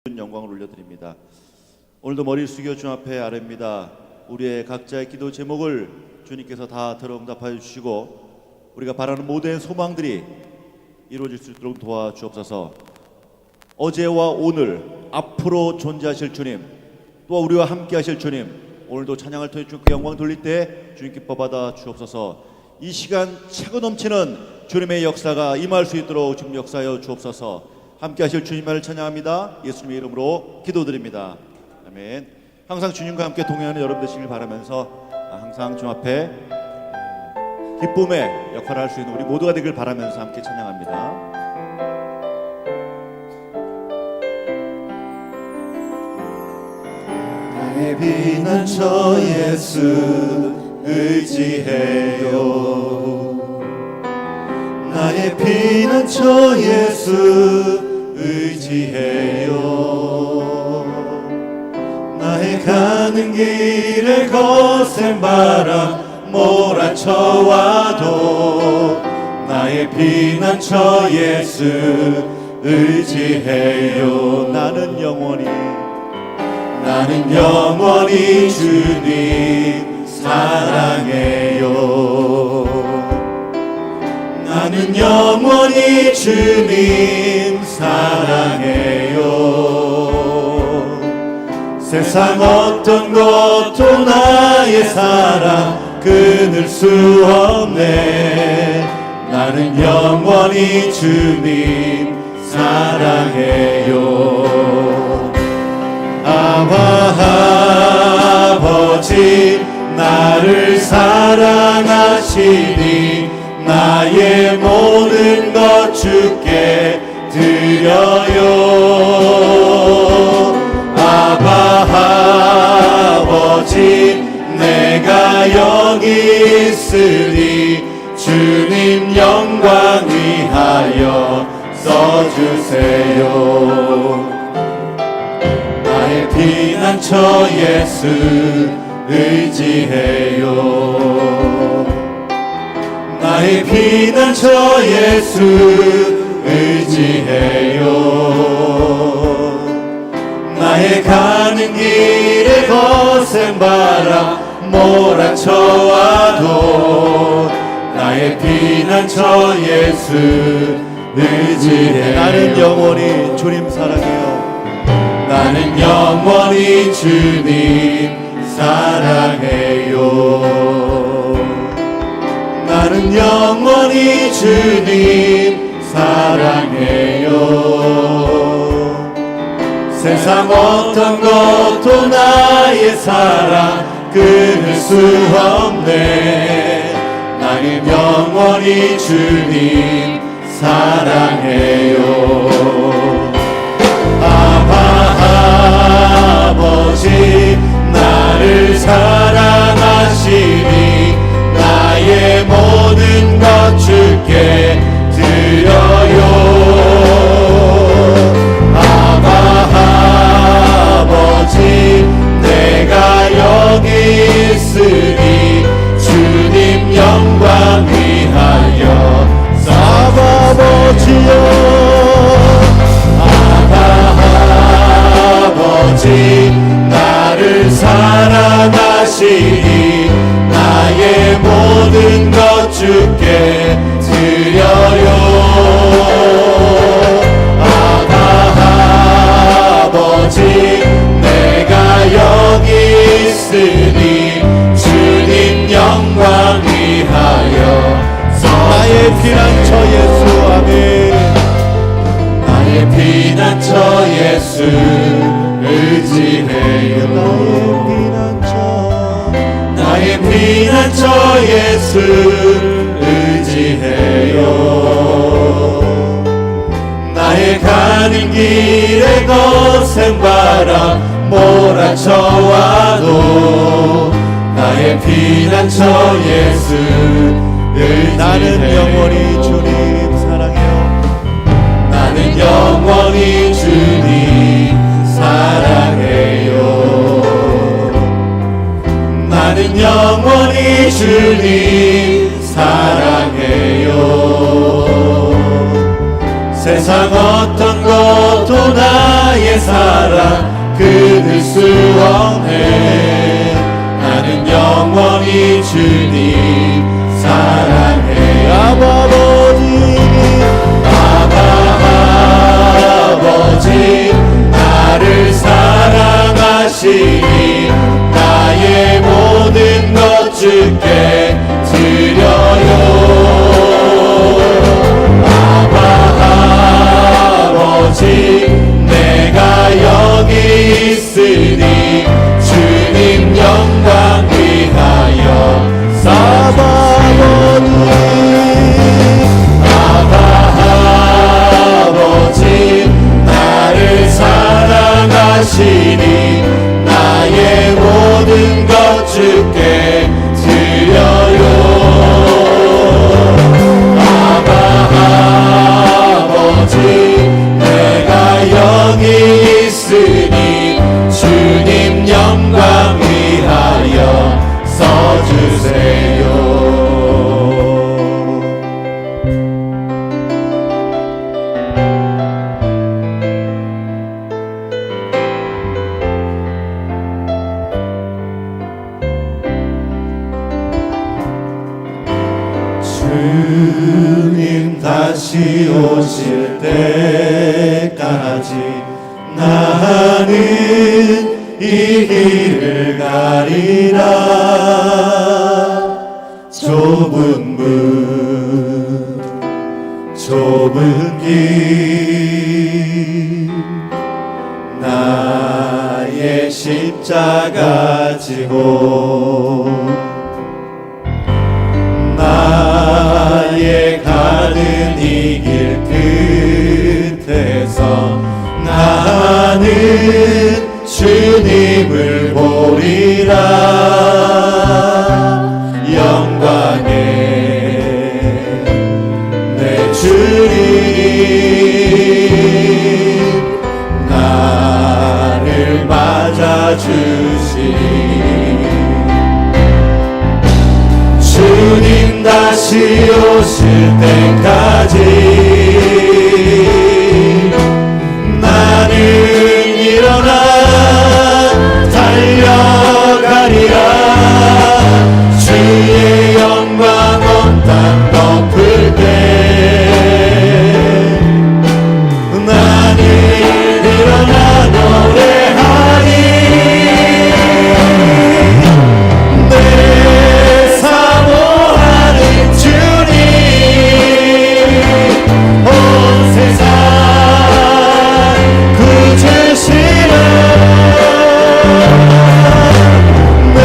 영광을 올려드립니다. 오늘도 머리 숙여 주 앞에 아뢰입니다. 우리의 각자의 기도 제목을 주님께서 다 들어응답하여 주시고 우리가 바라는 모든 소망들이 이루어질 수 있도록 도와주옵소서. 어제와 오늘 앞으로 존재하실 주님, 또 우리와 함께 하실 주님, 오늘도 찬양을 통해 주님께 영광 돌릴 때 주님 기뻐 받아 주옵소서. 이 시간 차고 넘치는 주님의 역사가 임할 수 있도록 주님 역사하여 주옵소서. 함께 하실 주님만을 찬양합니다. 예수님의 이름으로 기도드립니다. 아멘. 항상 주님과 함께 동행하는 여러분 되시길 바라면서 항상 주님 앞에 기쁨의 역할을 할 수 있는 우리 모두가 되길 바라면서 함께 찬양합니다. 나의 피난처 예수 의지해요. 나의 피난처 예수 의지해요. 나의 가는 길에 거센 바람 몰아쳐와도 나의 피난처 예수 의지해요. 나는 영원히 주님 사랑해요. 나는 영원히 주님 사랑해요. 세상 어떤 것도 나의 사랑 끊을 수 없네. 나는 영원히 주님 사랑해요. 아바 아버지 나를 사랑하시니 나의 모든 것 주께 드려요. 아바 아버지 내가 여기 있으니 주님 영광 위하여 써주세요. 나의 피난처 예수 의지해요. 나의 피난처 예수 의지해요. 나의 가는 길에 거센 바람 몰아쳐와도 나의 피난처 예수 의지해요. 나는 영원히 주님 사랑해요. 나는 영원히 주님 사랑해요. 나는 영원히 주님 사랑해요. 세상 어떤 것도 나의 사랑 끊을 수 없네. 나는 영원히 주님 사랑해요. 아바 아버지 나를 사랑하시니 나의 모든 것 주께 드려요. 아바 아버지 내가 여기 있으니 주님 영광 위하여 아바 아버지여. 아바 아버지 나를 사랑하시니 나의 모든 것 주께 드려요. 아바 아버지 내가 여기 있으니 주님 영광 위하여 나의 피난처 예수. 아멘. 나의 피난처 예수 의지해요. 나의 피난처 예수 의지해요. 나의 가는 길에 거센 바람 몰아쳐와도 나의 피난처 예수 의지해요. 나는 영원히 주님 사랑해요. 나는 영원히 주님 사랑해요. 나는 영원히 주님 사랑해요. 세상 어떤 것도 나의 사랑 끊을 수 없네. 나는 영원히 주님 사랑해. 아버지 나를 사랑하시니 나의 모든 것 주께 드려요. 아버지 내가 여기 있으니 주님 영광 위하여 아버지 나를 사랑하시니 나의 모든 것 주께 드려요. 아버지 내가 여기 있으니 주님 영광 위하여 써주세요. 주님 다시 오실 때까지 나는 이 길을 가리라. 좁은 문 좁은 길 나의 십자가 지고 나의 가는 이 길 끝에서 나는 주님을 보리라. 영광의 내 주님 나를 맞아주시니 주님 다시 오실 때까지 나는 일어나 달려가리라. 주의 영광 온 땅 덮을 때 나는 일어나 노래하리. 내 사모하는 주님 온 세상 구주시라. 내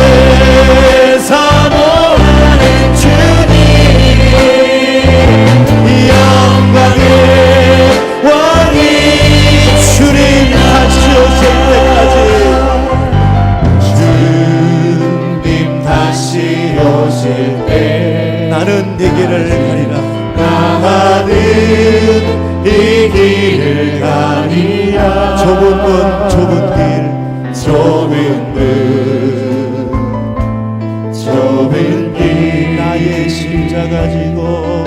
사모하는 주님 영광의 왕이 주님 다시 오실 때까지 주님 다시 오실 때 나는 이 길을 가리라. 나는 이 길을 가리라. 좁은 문 좁은 길 좁은 문 좁은 길 나의 십자가 지고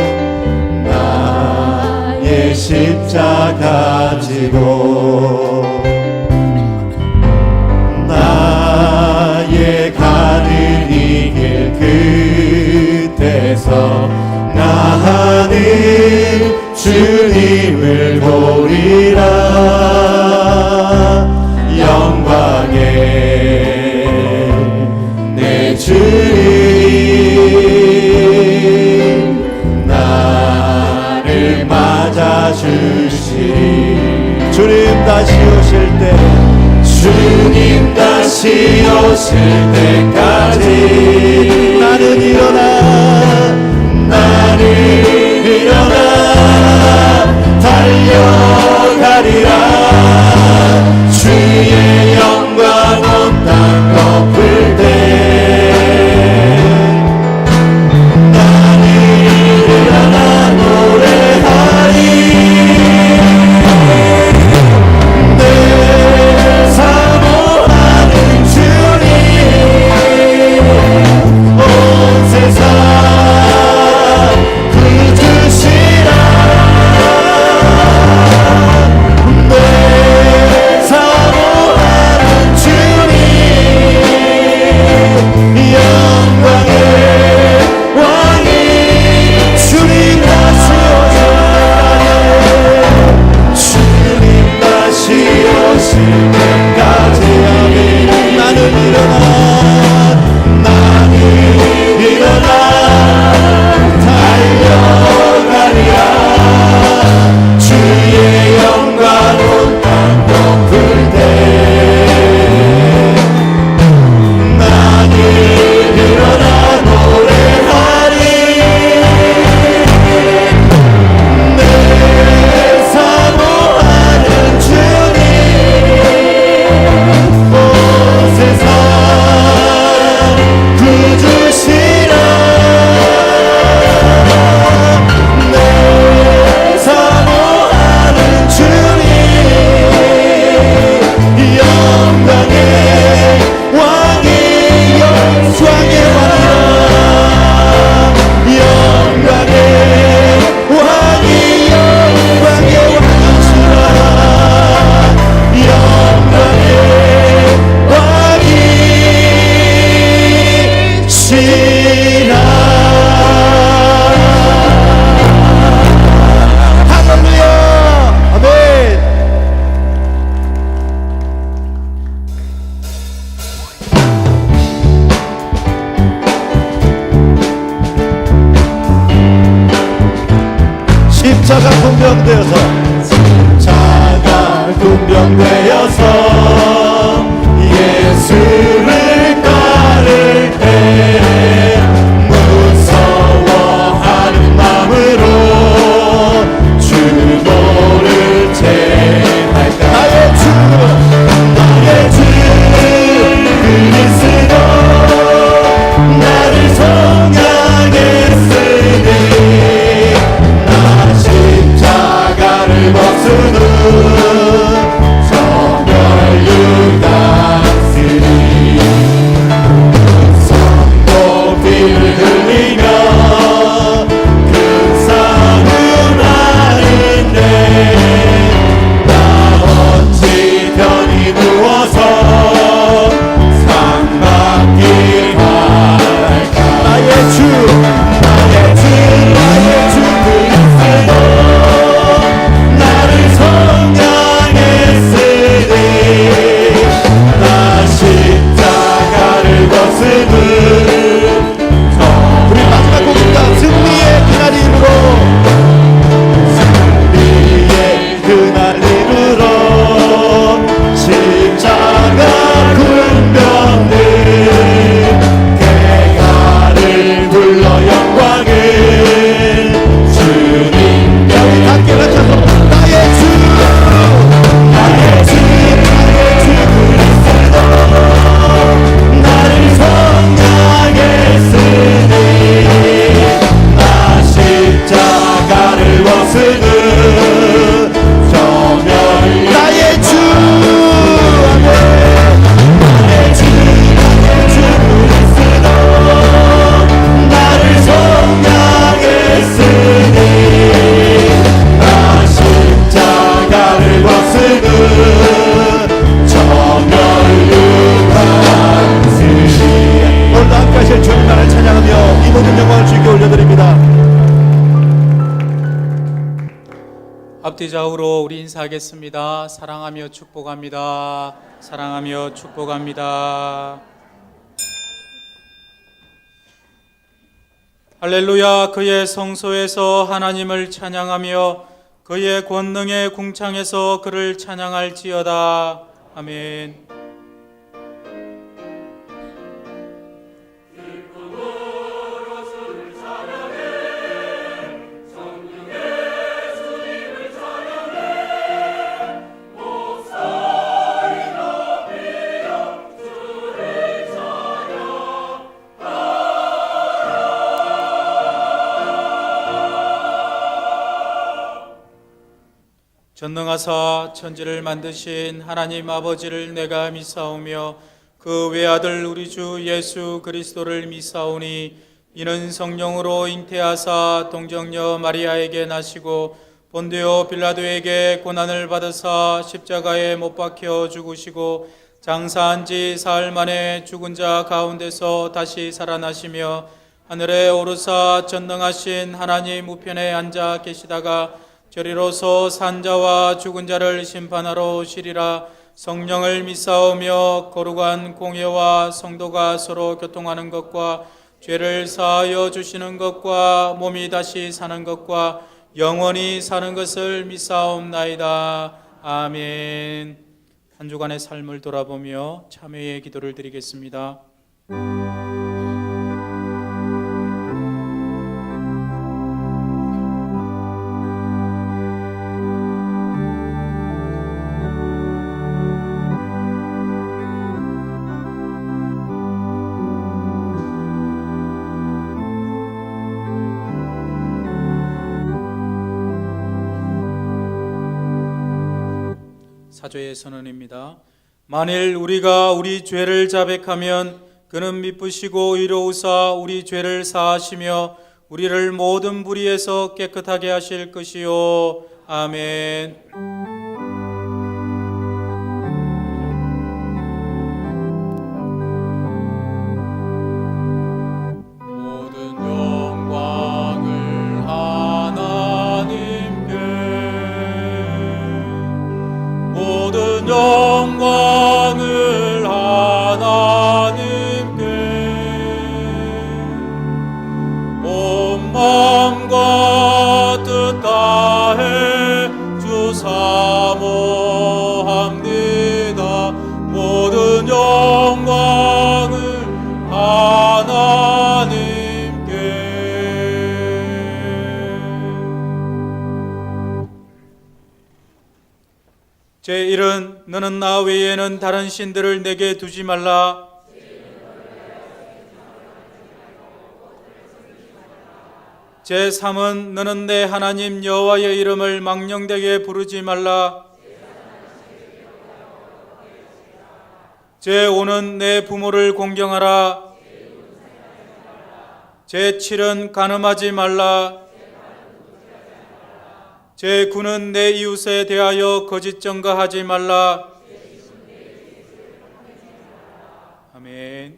나의 십자가 지고 나의 가는 이 길 끝에서 나는 주님을 보리라. 영광의 내 주님 나를 맞아주시리. 주님 다시 오실 때 주님 다시 오실 때까지 나는 일어나 달려가리라. 주의 영광 온 땅 덮을 때 나는 일어나 노래하리. 내 사모하는 주님 온 세상 구주시라. 내 때까지 나는 일어나 달려가리라. 주의 영광 온 땅 덮을 때 나는 일어나 노래하리. 내 사모하는 주님 온 세상 구주시라. 내 사모하는 주님 영광의 왕이 영광의 왕이라. 영광의 왕이 영광의 왕이시라. 영광의 왕이시라. 할렐루야. 아멘. 십자가 군병되어서 십자가 군병되어서 예수를 따를 때 무서워하는 마음으로 주 너를 제할까. 나의 주 그리스도 나를 성향했으니 나 십자가를 벗은 후 정멸유다 쓰리. 손도비를 흘리며 그 싸움 하는데 나 어찌 편히 누워서 상 받기 할까. 나의 주 그리스도 나를 성향했으니 나 십자가를 벗은 후 우리 마지막 곡입니다. 승리의 그날 이루러 승리의 그날 이루러 십자가 군병들 개가를 불러 영광을 주님 여기 함께 외쳐서 나의 주 그리스도 나를 성향했으니 나 십자가를 벗은 후 정멸 나의 주 나의 주 그리스도 나를 성향했으니 나 십자가를 벗은 후 정멸유한 쓰리. 오늘도 함께 하실 주님 나를 찬양하며 이 모든 영광을 주께 올려드립니다. 앞뒤 좌우로 우리 인사하겠습니다. 사랑하며 축복합니다. 사랑하며 축복합니다. 할렐루야. 그의 성소에서 하나님을 찬양하며 그의 권능의 궁창에서 그를 찬양할지어다. 아멘. 전능하사 천지를 만드신 하나님 아버지를 내가 믿사오며 그 외아들 우리 주 예수 그리스도를 믿사오니 이는 성령으로 잉태하사 동정녀 마리아에게 나시고 본디오 빌라도에게 고난을 받으사 십자가에 못 박혀 죽으시고 장사한 지 사흘 만에 죽은 자 가운데서 다시 살아나시며 하늘에 오르사 전능하신 하나님 우편에 앉아 계시다가 저리로서 산자와 죽은 자를 심판하러 오시리라. 성령을 믿사오며 거룩한 공예와 성도가 서로 교통하는 것과 죄를 사하여 주시는 것과 몸이 다시 사는 것과 영원히 사는 것을 믿사옵나이다. 아멘. 한 주간의 삶을 돌아보며 참회의 기도를 드리겠습니다. 사죄의 선언입니다. 만일 우리가 우리 죄를 자백하면 그는 미쁘시고 의로우사 우리 죄를 사하시며 우리를 모든 불의에서 깨끗하게 하실 것이요. 아멘. 모든 영광을 하나님께, 모든 영광을 하나님께, 온 마음과 뜻 다해 주사모합니다. 모든 영광을 하나님께. 제1은 너는 나 외에는 다른 신들을 내게 두지 말라. 제3은 너는 내 하나님 여호와의 이름을 망령되게 부르지 말라. 제5는 내 부모를 공경하라. 제7은 간음하지 말라. 제9는 내 이웃에 대하여 거짓 증거하지 말라. 아멘.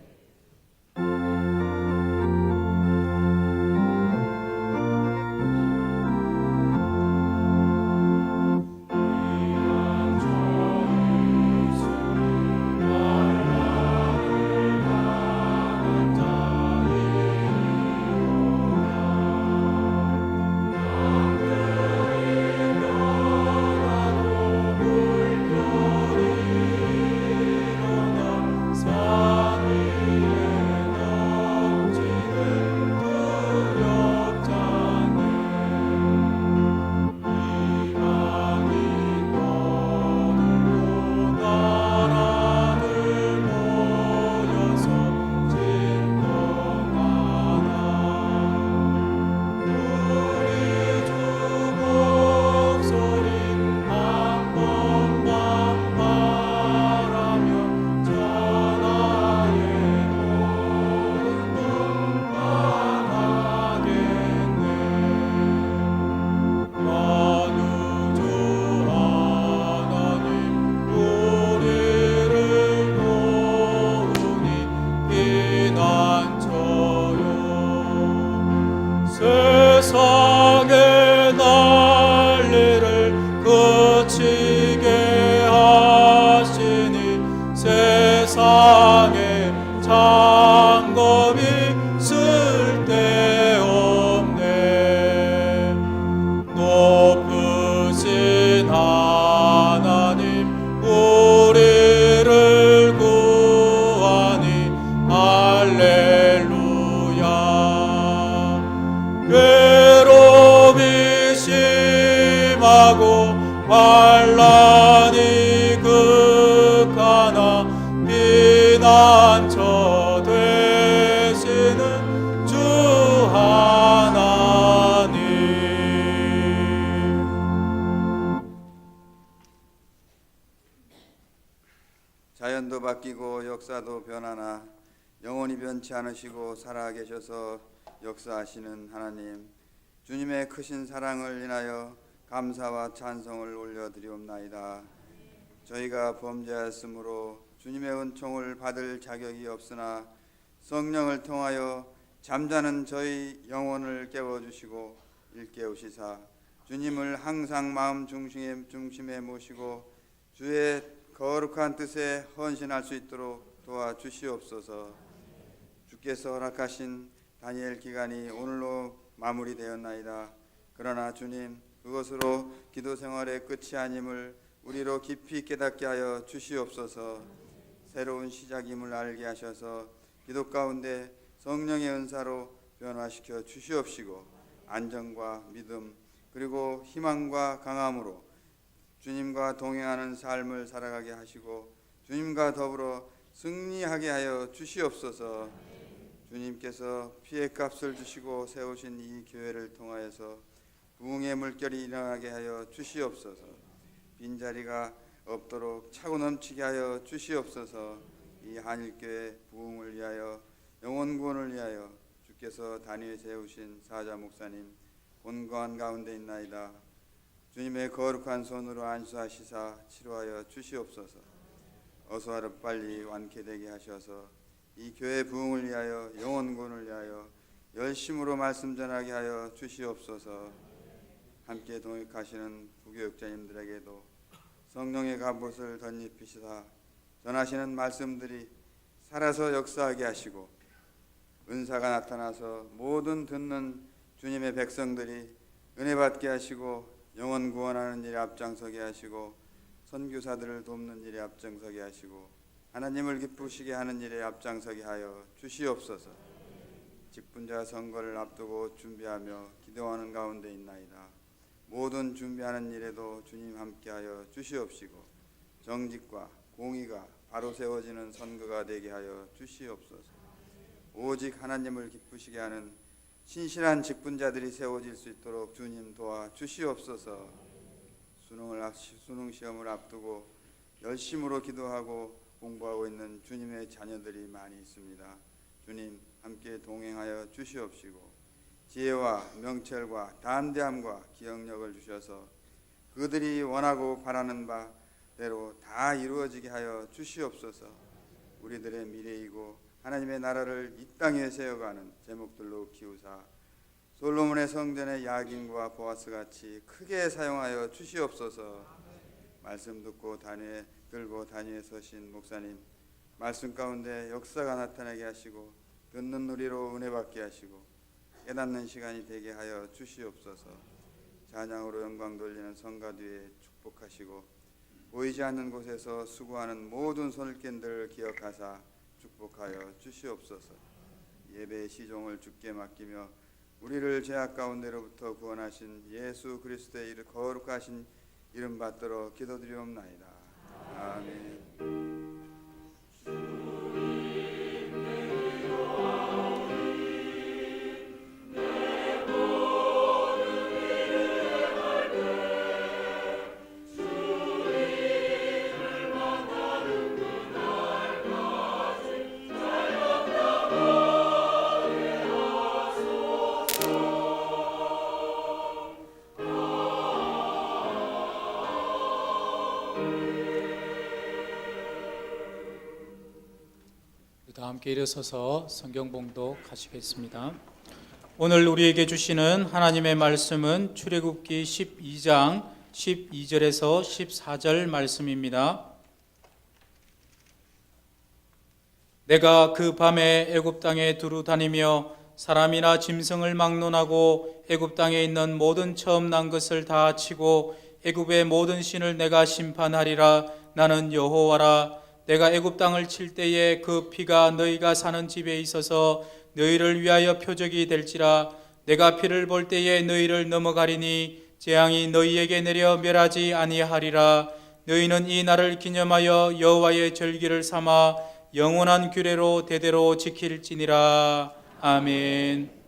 세상의 난리를 그치게 하시니 세상에 장검이 쓸데없네. 높으신 하나님 우리를 구하니 할렐루야. 괴로움이 심하고 환난이 극하나 피난처 되시는 주 하나님. 자연도 바뀌고 역사도 변하나 영원히 변치 않으시고 살아계셔서 역사하시는 하나님, 주님의 크신 사랑을 인하여 감사와 찬송을 올려드리옵나이다. 저희가 범죄하였으므로 주님의 은총을 받을 자격이 없으나 성령을 통하여 잠자는 저희 영혼을 깨워주시고 일깨우시사 주님을 항상 마음 중심에 모시고 주의 거룩한 거룩한 뜻에 헌신할 수 있도록 도와주시옵소서. 주께서 허락하신 다니엘 기간이 오늘로 마무리되었나이다. 그러나 주님, 그것으로 기도 생활의 끝이 아님을 우리로 깊이 깨닫게 하여 주시옵소서. 새로운 시작임을 알게 하셔서 기도 가운데 성령의 은사로 변화시켜 주시옵시고, 안정과 믿음 그리고 희망과 강함으로 주님과 동행하는 삶을 살아가게 하시고 주님과 더불어 승리하게 하여 주시옵소서. 주님께서 피의 값을 주시고 세우신 이 교회를 통하여서 부흥의 물결이 일어나게 하여 주시옵소서. 빈자리가 없도록 차고 넘치게 하여 주시옵소서. 이 한일교회 부흥을 위하여 영혼 구원을 위하여 주께서 단위에 세우신 사자 목사님 곤고한 가운데 있나이다. 주님의 거룩한 손으로 안수하시사 치료하여 주시옵소서. 어서 하루 빨리 완쾌되게 하셔서 이 교회 부흥을 위하여 영혼 구원을 위하여 열심으로 말씀 전하게 하여 주시옵소서. 함께 동역하시는 부교육자님들에게도 성령의 갑옷을 덧입히시사 전하시는 말씀들이 살아서 역사하게 하시고 은사가 나타나서 모든 듣는 주님의 백성들이 은혜 받게 하시고 영혼 구원하는 일에 앞장서게 하시고 선교사들을 돕는 일에 앞장서게 하시고 하나님을 기쁘시게 하는 일에 앞장서게 하여 주시옵소서. 직분자 선거를 앞두고 준비하며 기도하는 가운데 있나이다. 모든 준비하는 일에도 주님 함께하여 주시옵시고 정직과 공의가 바로 세워지는 선거가 되게 하여 주시옵소서. 오직 하나님을 기쁘시게 하는 신실한 직분자들이 세워질 수 있도록 주님 도와 주시옵소서. 수능 시험을 앞두고 열심으로 기도하고 공부하고 있는 주님의 자녀들이 많이 있습니다. 주님 함께 동행하여 주시옵시고 지혜와 명철과 담대함과 기억력을 주셔서 그들이 원하고 바라는 바대로 다 이루어지게 하여 주시옵소서. 우리들의 미래이고 하나님의 나라를 이 땅에 세워가는 제목들로 키우사 솔로몬의 성전의 야긴과 보아스같이 크게 사용하여 주시옵소서. 말씀 듣고 단위에 들고 단위에 서신 목사님 말씀 가운데 역사가 나타나게 하시고 듣는 우리로 은혜 받게 하시고 깨닫는 시간이 되게 하여 주시옵소서. 찬양으로 영광 돌리는 성가 뒤에 축복하시고 보이지 않는 곳에서 수고하는 모든 손길들 기억하사 축복하여 주시옵소서. 예배의 시종을 주께 맡기며 우리를 죄악 가운데로부터 구원하신 예수 그리스도의 거룩하신 이름 받들어 기도드리옵나이다. 아멘. 다 함께 일어서서 성경 봉독하시겠습니다. 오늘 우리에게 주시는 하나님의 말씀은 출애굽기 12장 12절에서 14절 말씀입니다. 내가 그 밤에 애굽 땅에 두루 다니며 사람이나 짐승을 막론하고 애굽 땅에 있는 모든 처음 난 것을 다 치고 애굽의 모든 신을 내가 심판하리라. 나는 여호와라. 내가 애굽 땅을 칠 때에 그 피가 너희가 사는 집에 있어서 너희를 위하여 표적이 될지라. 내가 피를 볼 때에 너희를 넘어가리니 재앙이 너희에게 내려 멸하지 아니하리라. 너희는 이 날을 기념하여 여호와의 절기를 삼아 영원한 규례로 대대로 지킬지니라. 아멘.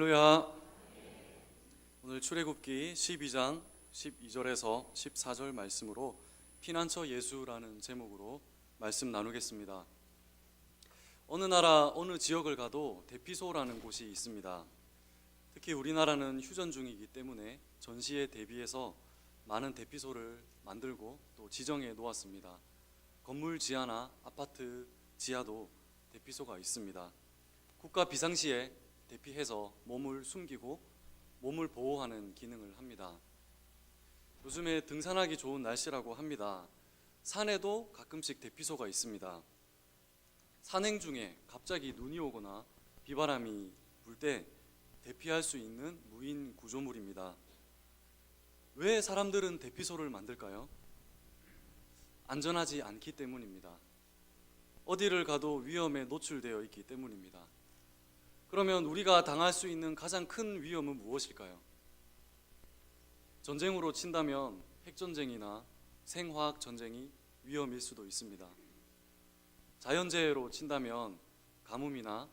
할렐루야. 오늘 출애굽기 12장 12절에서 14절 말씀으로 피난처 예수라는 제목으로 말씀 나누겠습니다. 어느 나라 어느 지역을 가도 대피소라는 곳이 있습니다. 특히 우리나라는 휴전 중이기 때문에 전시에 대비해서 많은 대피소를 만들고 또 지정해 놓았습니다. 건물 지하나 아파트 지하도 대피소가 있습니다. 국가 비상시에 대피해서 몸을 숨기고 몸을 보호하는 기능을 합니다. 요즘에 등산하기 좋은 날씨라고 합니다. 산에도 가끔씩 대피소가 있습니다. 산행 중에 갑자기 눈이 오거나 비바람이 불 때 대피할 수 있는 무인 구조물입니다. 왜 사람들은 대피소를 만들까요? 안전하지 않기 때문입니다. 어디를 가도 위험에 노출되어 있기 때문입니다. 그러면 우리가 당할 수 있는 가장 큰 위험은 무엇일까요? 전쟁으로 친다면 핵전쟁이나 생화학 전쟁이 위험일 수도 있습니다. 자연재해로 친다면 가뭄이나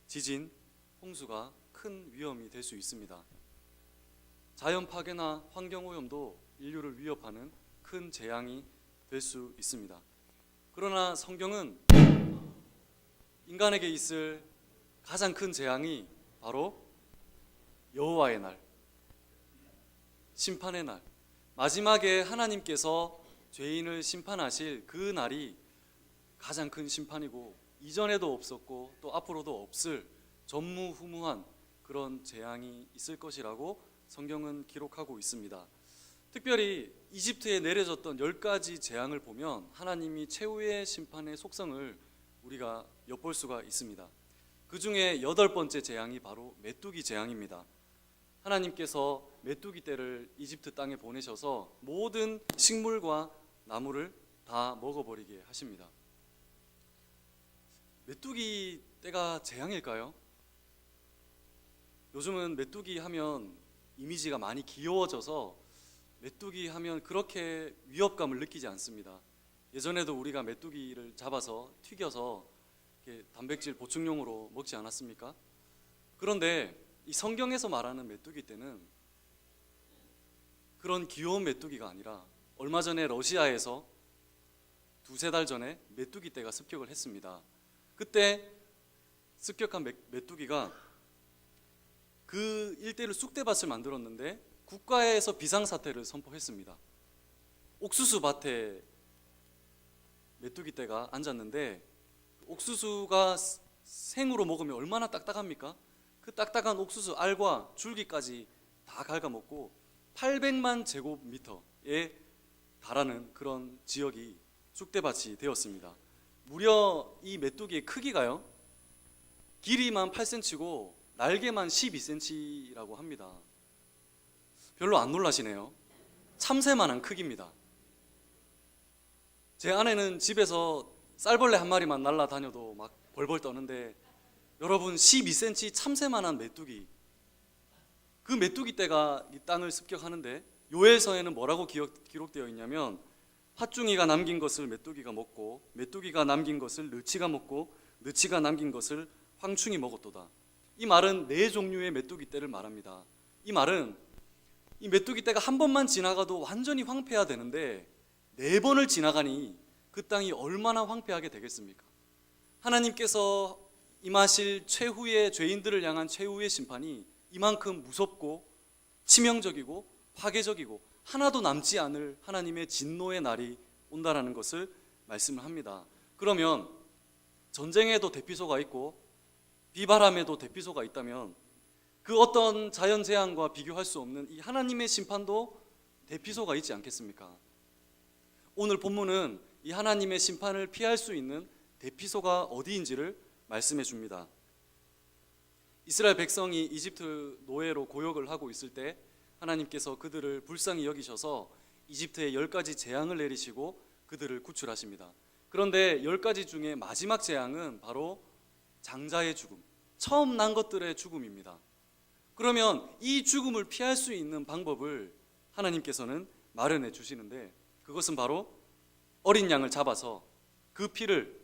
지진, 홍수가 큰 위험이 될 수 있습니다. 자연 파괴나 환경오염도 인류를 위협하는 큰 재앙이 될 수 있습니다. 그러나 성경은 인간에게 있을 가장 큰 재앙이 바로 여호와의 날, 심판의 날, 마지막에 하나님께서 죄인을 심판하실 그 날이 가장 큰 심판이고 이전에도 없었고 또 앞으로도 없을 전무후무한 그런 재앙이 있을 것이라고 성경은 기록하고 있습니다. 특별히 이집트에 내려졌던 10가지 재앙을 보면 하나님이 최후의 심판의 속성을 우리가 엿볼 수가 있습니다. 그 중에 8번째 재앙이 바로 메뚜기 재앙입니다. 하나님께서 메뚜기 떼를 이집트 땅에 보내셔서 모든 식물과 나무를 다 먹어버리게 하십니다. 메뚜기 떼가 재앙일까요? 요즘은 메뚜기 하면 이미지가 많이 귀여워져서 메뚜기 하면 그렇게 위협감을 느끼지 않습니다. 예전에도 우리가 메뚜기를 잡아서 튀겨서 이렇게 단백질 보충용으로 먹지 않았습니까? 그런데 이 성경에서 말하는 메뚜기 떼는 그런 귀여운 메뚜기가 아니라 얼마 전에 러시아에서 2-3달 전에 메뚜기 떼가 습격을 했습니다. 그때 습격한 메뚜기가 그 일대를 쑥대밭을 만들었는데 국가에서 비상사태를 선포했습니다. 옥수수밭에 메뚜기 떼가 앉았는데 옥수수가 생으로 먹으면 얼마나 딱딱합니까? 그 딱딱한 옥수수 알과 줄기까지 다 갉아먹고 800만 제곱미터에 달하는 그런 지역이 쑥대밭이 되었습니다. 무려 이 메뚜기의 크기가요, 길이만 8cm고 날개만 12cm라고 합니다. 별로 안 놀라시네요. 참새만한 크기입니다. 제 아내는 집에서 쌀벌레 한 마리만 날아다녀도 막 벌벌 떠는데 여러분 12cm 참새만한 메뚜기, 그 메뚜기 떼가 이 땅을 습격하는데 요엘서에는 뭐라고 기록되어 있냐면 팥중이가 남긴 것을 메뚜기가 먹고 메뚜기가 남긴 것을 느치가 먹고 느치가 남긴 것을 황충이 먹었도다. 이 말은 4종류의 메뚜기 떼를 말합니다. 이 말은 이 메뚜기 떼가 한 번만 지나가도 완전히 황폐해야 되는데 4번을 지나가니 그 땅이 얼마나 황폐하게 되겠습니까? 하나님께서 임하실 최후의 죄인들을 향한 최후의 심판이 이만큼 무섭고 치명적이고 파괴적이고 하나도 남지 않을 하나님의 진노의 날이 온다라는 것을 말씀을 합니다. 그러면 전쟁에도 대피소가 있고 비바람에도 대피소가 있다면 그 어떤 자연재앙과 비교할 수 없는 이 하나님의 심판도 대피소가 있지 않겠습니까? 오늘 본문은 이 하나님의 심판을 피할 수 있는 대피소가 어디인지를 말씀해 줍니다. 이스라엘 백성이 이집트 노예로 고역을 하고 있을 때 하나님께서 그들을 불쌍히 여기셔서 이집트에 10가지 재앙을 내리시고 그들을 구출하십니다. 그런데 10가지 중에 마지막 재앙은 바로 장자의 죽음, 처음 난 것들의 죽음입니다. 그러면 이 죽음을 피할 수 있는 방법을 하나님께서는 마련해 주시는데 그것은 바로 어린 양을 잡아서 그 피를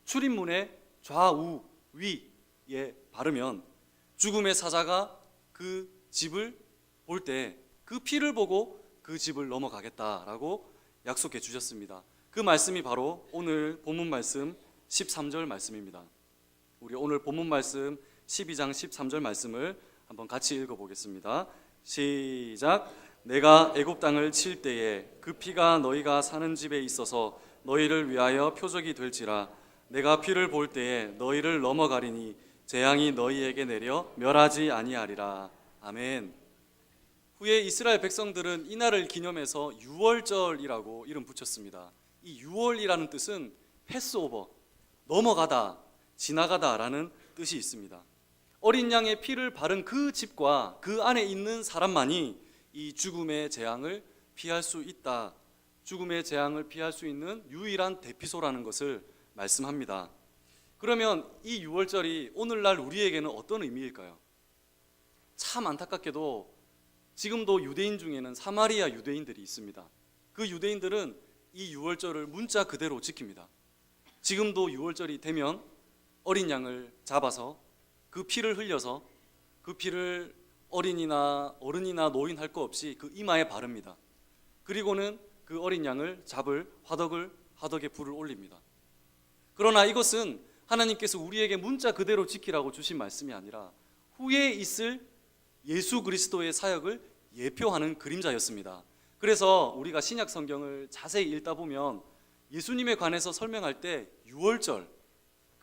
출입문의 좌우 위에 바르면 죽음의 사자가 그 집을 볼 때 그 피를 보고 그 집을 넘어가겠다라고 약속해 주셨습니다. 그 말씀이 바로 오늘 본문 말씀 13절 말씀입니다. 우리 오늘 본문 말씀 12장 13절 말씀을 한번 같이 읽어보겠습니다. 시작. 내가 애굽 땅을 칠 때에 그 피가 너희가 사는 집에 있어서 너희를 위하여 표적이 될지라. 내가 피를 볼 때에 너희를 넘어가리니 재앙이 너희에게 내려 멸하지 아니하리라. 아멘. 후에 이스라엘 백성들은 이날을 기념해서 유월절이라고 이름 붙였습니다. 이 유월이라는 뜻은 패스오버, 넘어가다, 지나가다라는 뜻이 있습니다. 어린 양의 피를 바른 그 집과 그 안에 있는 사람만이 이 죽음의 재앙을 피할 수 있다. 죽음의 재앙을 피할 수 있는 유일한 대피소라는 것을 말씀합니다. 그러면 이 유월절이 오늘날 우리에게는 어떤 의미일까요? 참 안타깝게도 지금도 유대인 중에는 사마리아 유대인들이 있습니다. 그 유대인들은 이 유월절을 문자 그대로 지킵니다. 지금도 유월절이 되면 어린 양을 잡아서 그 피를 흘려서 그 피를 어린이나 어른이나 노인 할 거 없이 그 이마에 바릅니다. 그리고는 그 어린 양을 잡을 화덕에 불을 올립니다. 그러나 이것은 하나님께서 우리에게 문자 그대로 지키라고 주신 말씀이 아니라 후에 있을 예수 그리스도의 사역을 예표하는 그림자였습니다. 그래서 우리가 신약 성경을 자세히 읽다 보면 예수님에 관해서 설명할 때 유월절,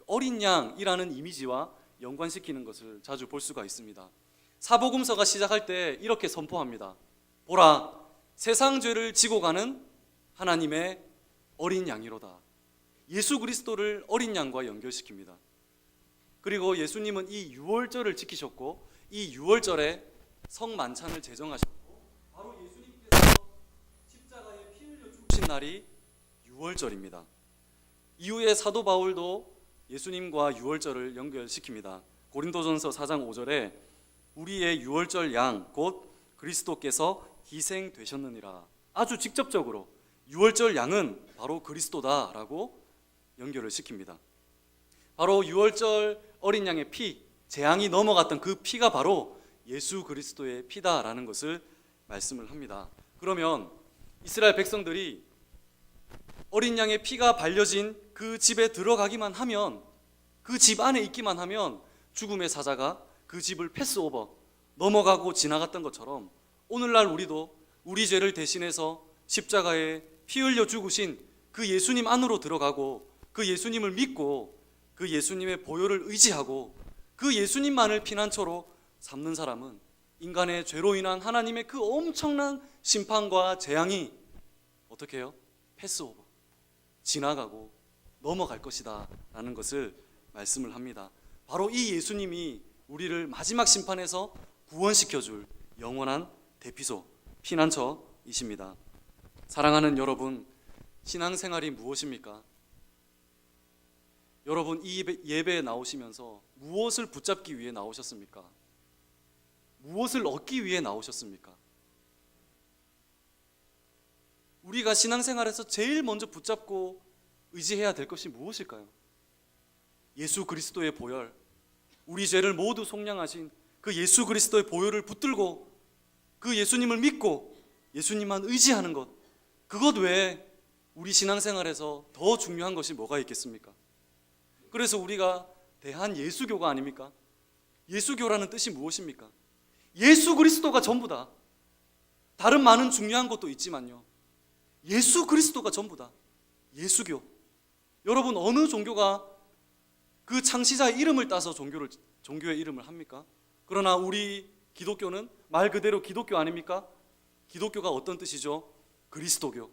어린 양이라는 이미지와 연관시키는 것을 자주 볼 수가 있습니다. 사복음서가 시작할 때 이렇게 선포합니다. 보라, 세상 죄를 지고 가는 하나님의 어린 양이로다. 예수 그리스도를 어린 양과 연결시킵니다. 그리고 예수님은 이 유월절을 지키셨고 이 유월절에 성만찬을 제정하셨고 바로 예수님께서 십자가에 피 흘려 죽으신 날이 유월절입니다. 이후에 사도 바울도 예수님과 유월절을 연결시킵니다. 고린도전서 4장 5절에 우리의 유월절 양 곧 그리스도께서 희생되셨느니라. 아주 직접적으로 유월절 양은 바로 그리스도다라고 연결을 시킵니다. 바로 유월절 어린 양의 피, 재앙이 넘어갔던 그 피가 바로 예수 그리스도의 피다라는 것을 말씀을 합니다. 그러면 이스라엘 백성들이 어린 양의 피가 발려진 그 집에 들어가기만 하면, 그 집 안에 있기만 하면 죽음의 사자가 그 집을 패스오버, 넘어가고 지나갔던 것처럼 오늘날 우리도 우리 죄를 대신해서 십자가에 피 흘려 죽으신 그 예수님 안으로 들어가고 그 예수님을 믿고 그 예수님의 보혈을 의지하고 그 예수님만을 피난처로 삼는 사람은 인간의 죄로 인한 하나님의 그 엄청난 심판과 재앙이 어떻게 해요? 패스오버, 지나가고 넘어갈 것이다 라는 것을 말씀을 합니다. 바로 이 예수님이 우리를 마지막 심판에서 구원시켜줄 영원한 대피소, 피난처이십니다. 사랑하는 여러분, 신앙생활이 무엇입니까? 여러분 이 예배에 나오시면서 무엇을 붙잡기 위해 나오셨습니까? 무엇을 얻기 위해 나오셨습니까? 우리가 신앙생활에서 제일 먼저 붙잡고 의지해야 될 것이 무엇일까요? 예수 그리스도의 보혈, 우리 죄를 모두 속량하신 그 예수 그리스도의 보혈을 붙들고 그 예수님을 믿고 예수님만 의지하는 것, 그것 외에 우리 신앙생활에서 더 중요한 것이 뭐가 있겠습니까? 그래서 우리가 대한예수교가 아닙니까? 예수교라는 뜻이 무엇입니까? 예수 그리스도가 전부다. 다른 많은 중요한 것도 있지만요, 예수 그리스도가 전부다. 예수교. 여러분 어느 종교가 그 창시자의 이름을 따서 종교의 이름을 합니까? 그러나 우리 기독교는 말 그대로 기독교 아닙니까? 기독교가 어떤 뜻이죠? 그리스도교.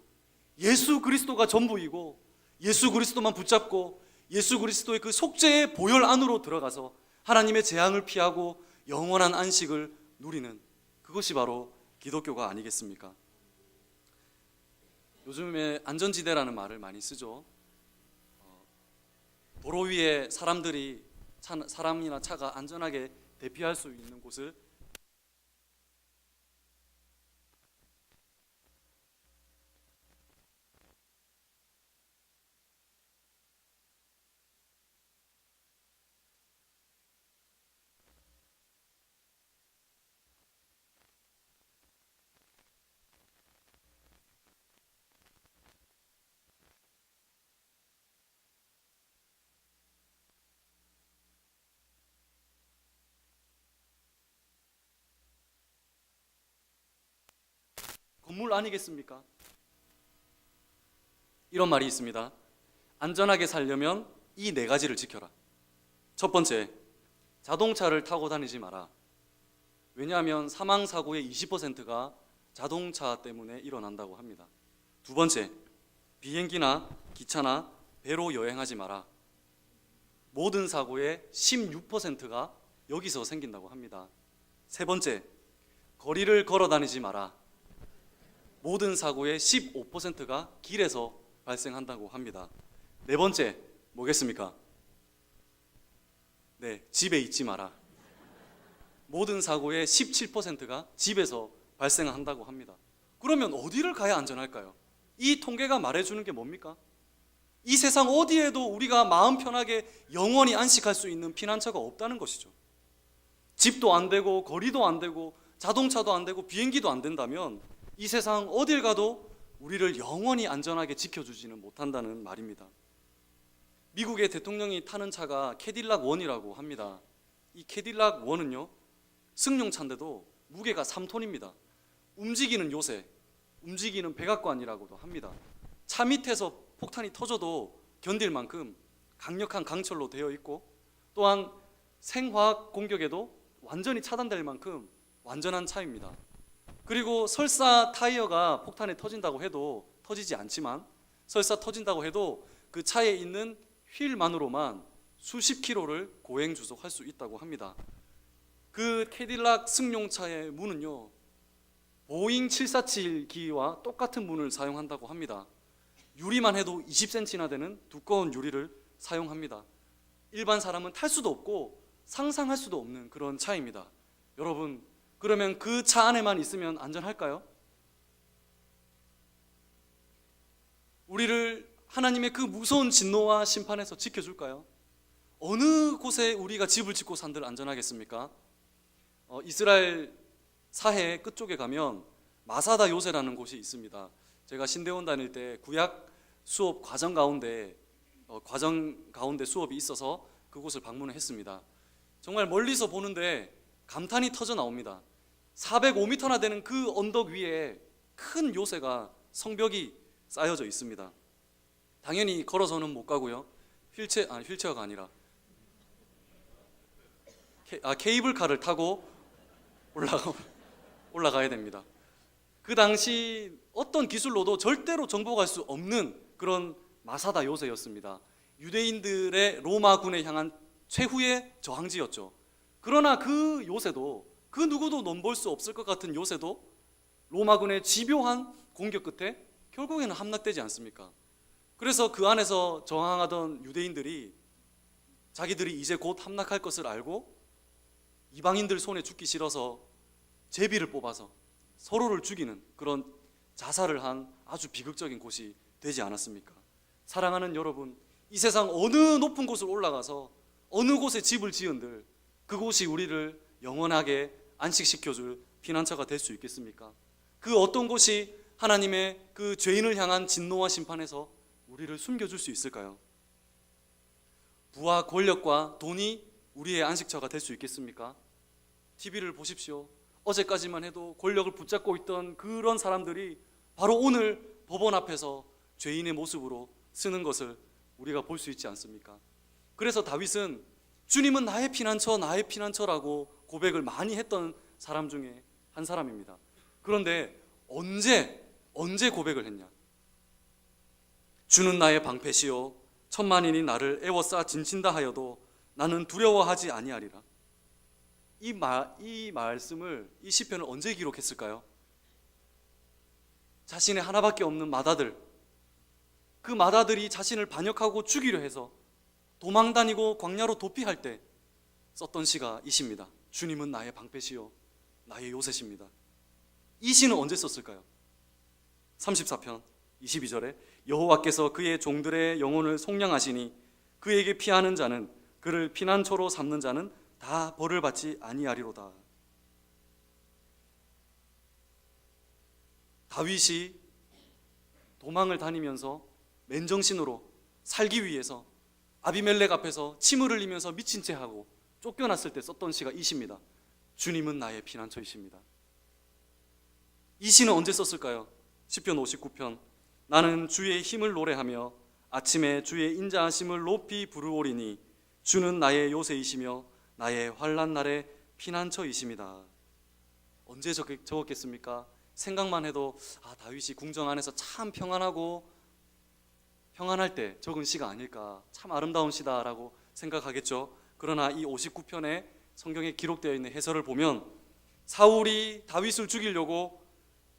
예수 그리스도가 전부이고 예수 그리스도만 붙잡고 예수 그리스도의 그 속죄의 보혈 안으로 들어가서 하나님의 재앙을 피하고 영원한 안식을 누리는, 그것이 바로 기독교가 아니겠습니까? 요즘에 안전지대라는 말을 많이 쓰죠. 도로 위에 사람이나 차가 안전하게 대피할 수 있는 곳을 건물 아니겠습니까? 이런 말이 있습니다. 안전하게 살려면 이 네 가지를 지켜라. 첫 번째, 자동차를 타고 다니지 마라. 왜냐하면 사망사고의 20%가 자동차 때문에 일어난다고 합니다. 두 번째, 비행기나 기차나 배로 여행하지 마라. 모든 사고의 16%가 여기서 생긴다고 합니다. 세 번째, 거리를 걸어 다니지 마라. 모든 사고의 15%가 길에서 발생한다고 합니다. 네 번째, 뭐겠습니까? 네, 집에 있지 마라. 모든 사고의 17%가 집에서 발생한다고 합니다. 그러면 어디를 가야 안전할까요? 이 통계가 말해주는 게 뭡니까? 이 세상 어디에도 우리가 마음 편하게 영원히 안식할 수 있는 피난처가 없다는 것이죠. 집도 안 되고 거리도 안 되고 자동차도 안 되고 비행기도 안 된다면 이 세상 어딜 가도 우리를 영원히 안전하게 지켜주지는 못한다는 말입니다. 미국의 대통령이 타는 차가 캐딜락 원이라고 합니다. 이 캐딜락 원은요, 승용차인데도 무게가 3톤입니다. 움직이는 요새, 움직이는 백악관이라고도 합니다. 차 밑에서 폭탄이 터져도 견딜 만큼 강력한 강철로 되어 있고, 또한 생화학 공격에도 완전히 차단될 만큼 완전한 차입니다. 그리고 설사 타이어가 폭탄에 터진다고 해도, 터지지 않지만 설사 터진다고 해도 그 차에 있는 휠만으로만 수십 킬로를 고행 주속할 수 있다고 합니다. 그 캐딜락 승용차의 문은요, 보잉 747기와 똑같은 문을 사용한다고 합니다. 유리만 해도 20cm나 되는 두꺼운 유리를 사용합니다. 일반 사람은 탈 수도 없고 상상할 수도 없는 그런 차입니다. 여러분, 그러면 그 차 안에만 있으면 안전할까요? 우리를 하나님의 그 무서운 진노와 심판에서 지켜줄까요? 어느 곳에 우리가 집을 짓고 산들 안전하겠습니까? 이스라엘 사해 끝쪽에 가면 마사다 요새라는 곳이 있습니다. 제가 신대원 다닐 때 구약 수업 과정 가운데 수업이 있어서 그곳을 방문을 했습니다. 정말 멀리서 보는데 감탄이 터져 나옵니다. 405m나 되는 그 언덕 위에 큰 요새가 성벽이 쌓여져 있습니다. 당연히 걸어서는 못 가고요. 휠체어가 아니라 케이블카를 타고 올라가야 됩니다. 그 당시 어떤 기술로도 절대로 정복할 수 없는 그런 마사다 요새였습니다. 유대인들의 로마군에 향한 최후의 저항지였죠. 그러나 그 요새도, 그 누구도 넘볼 수 없을 것 같은 요새도 로마군의 집요한 공격 끝에 결국에는 함락되지 않습니까? 그래서 그 안에서 저항하던 유대인들이 자기들이 이제 곧 함락할 것을 알고 이방인들 손에 죽기 싫어서 제비를 뽑아서 서로를 죽이는 그런 자살을 한 아주 비극적인 곳이 되지 않았습니까? 사랑하는 여러분, 이 세상 어느 높은 곳을 올라가서 어느 곳에 집을 지은들 그곳이 우리를 영원하게 안식시켜줄 피난처가 될 수 있겠습니까? 그 어떤 곳이 하나님의 그 죄인을 향한 진노와 심판에서 우리를 숨겨줄 수 있을까요? 부와 권력과 돈이 우리의 안식처가 될 수 있겠습니까? TV를 보십시오. 어제까지만 해도 권력을 붙잡고 있던 그런 사람들이 바로 오늘 법원 앞에서 죄인의 모습으로 쓰는 것을 우리가 볼 수 있지 않습니까? 그래서 다윗은 주님은 나의 피난처, 나의 피난처라고 고백을 많이 했던 사람 중에 한 사람입니다. 그런데 언제 고백을 했냐? 주는 나의 방패시요 천만인이 나를 애워싸 진친다 하여도 나는 두려워하지 아니하리라. 이 말씀을, 이 시편을 언제 기록했을까요? 자신의 하나밖에 없는 맏아들, 그 맏아들이 자신을 반역하고 죽이려 해서 도망다니고 광야로 도피할 때 썼던 시가 이 시입니다. 주님은 나의 방패시요 나의 요새십니다. 이 시는 언제 썼을까요? 34편 22절에 여호와께서 그의 종들의 영혼을 속량하시니 그에게 피하는 자는, 그를 피난처로 삼는 자는 다 벌을 받지 아니하리로다. 다윗이 도망을 다니면서 맨정신으로 살기 위해서 아비멜렉 앞에서 침을 흘리면서 미친 채 하고 쫓겨났을 때 썼던 시가 이 시입니다. 주님은 나의 피난처이십니다. 이 시는 언제 썼을까요? 시편 59편. 나는 주의 힘을 노래하며 아침에 주의 인자하심을 높이 부르오리니 주는 나의 요새이시며 나의 환난 날의 피난처이십니다. 언제 적었겠습니까? 생각만 해도 다윗이 궁정 안에서 참 평안할 때 적은 시가 아닐까, 참 아름다운 시다라고 생각하겠죠. 그러나 이 59편에 성경에 기록되어 있는 해설을 보면 사울이 다윗을 죽이려고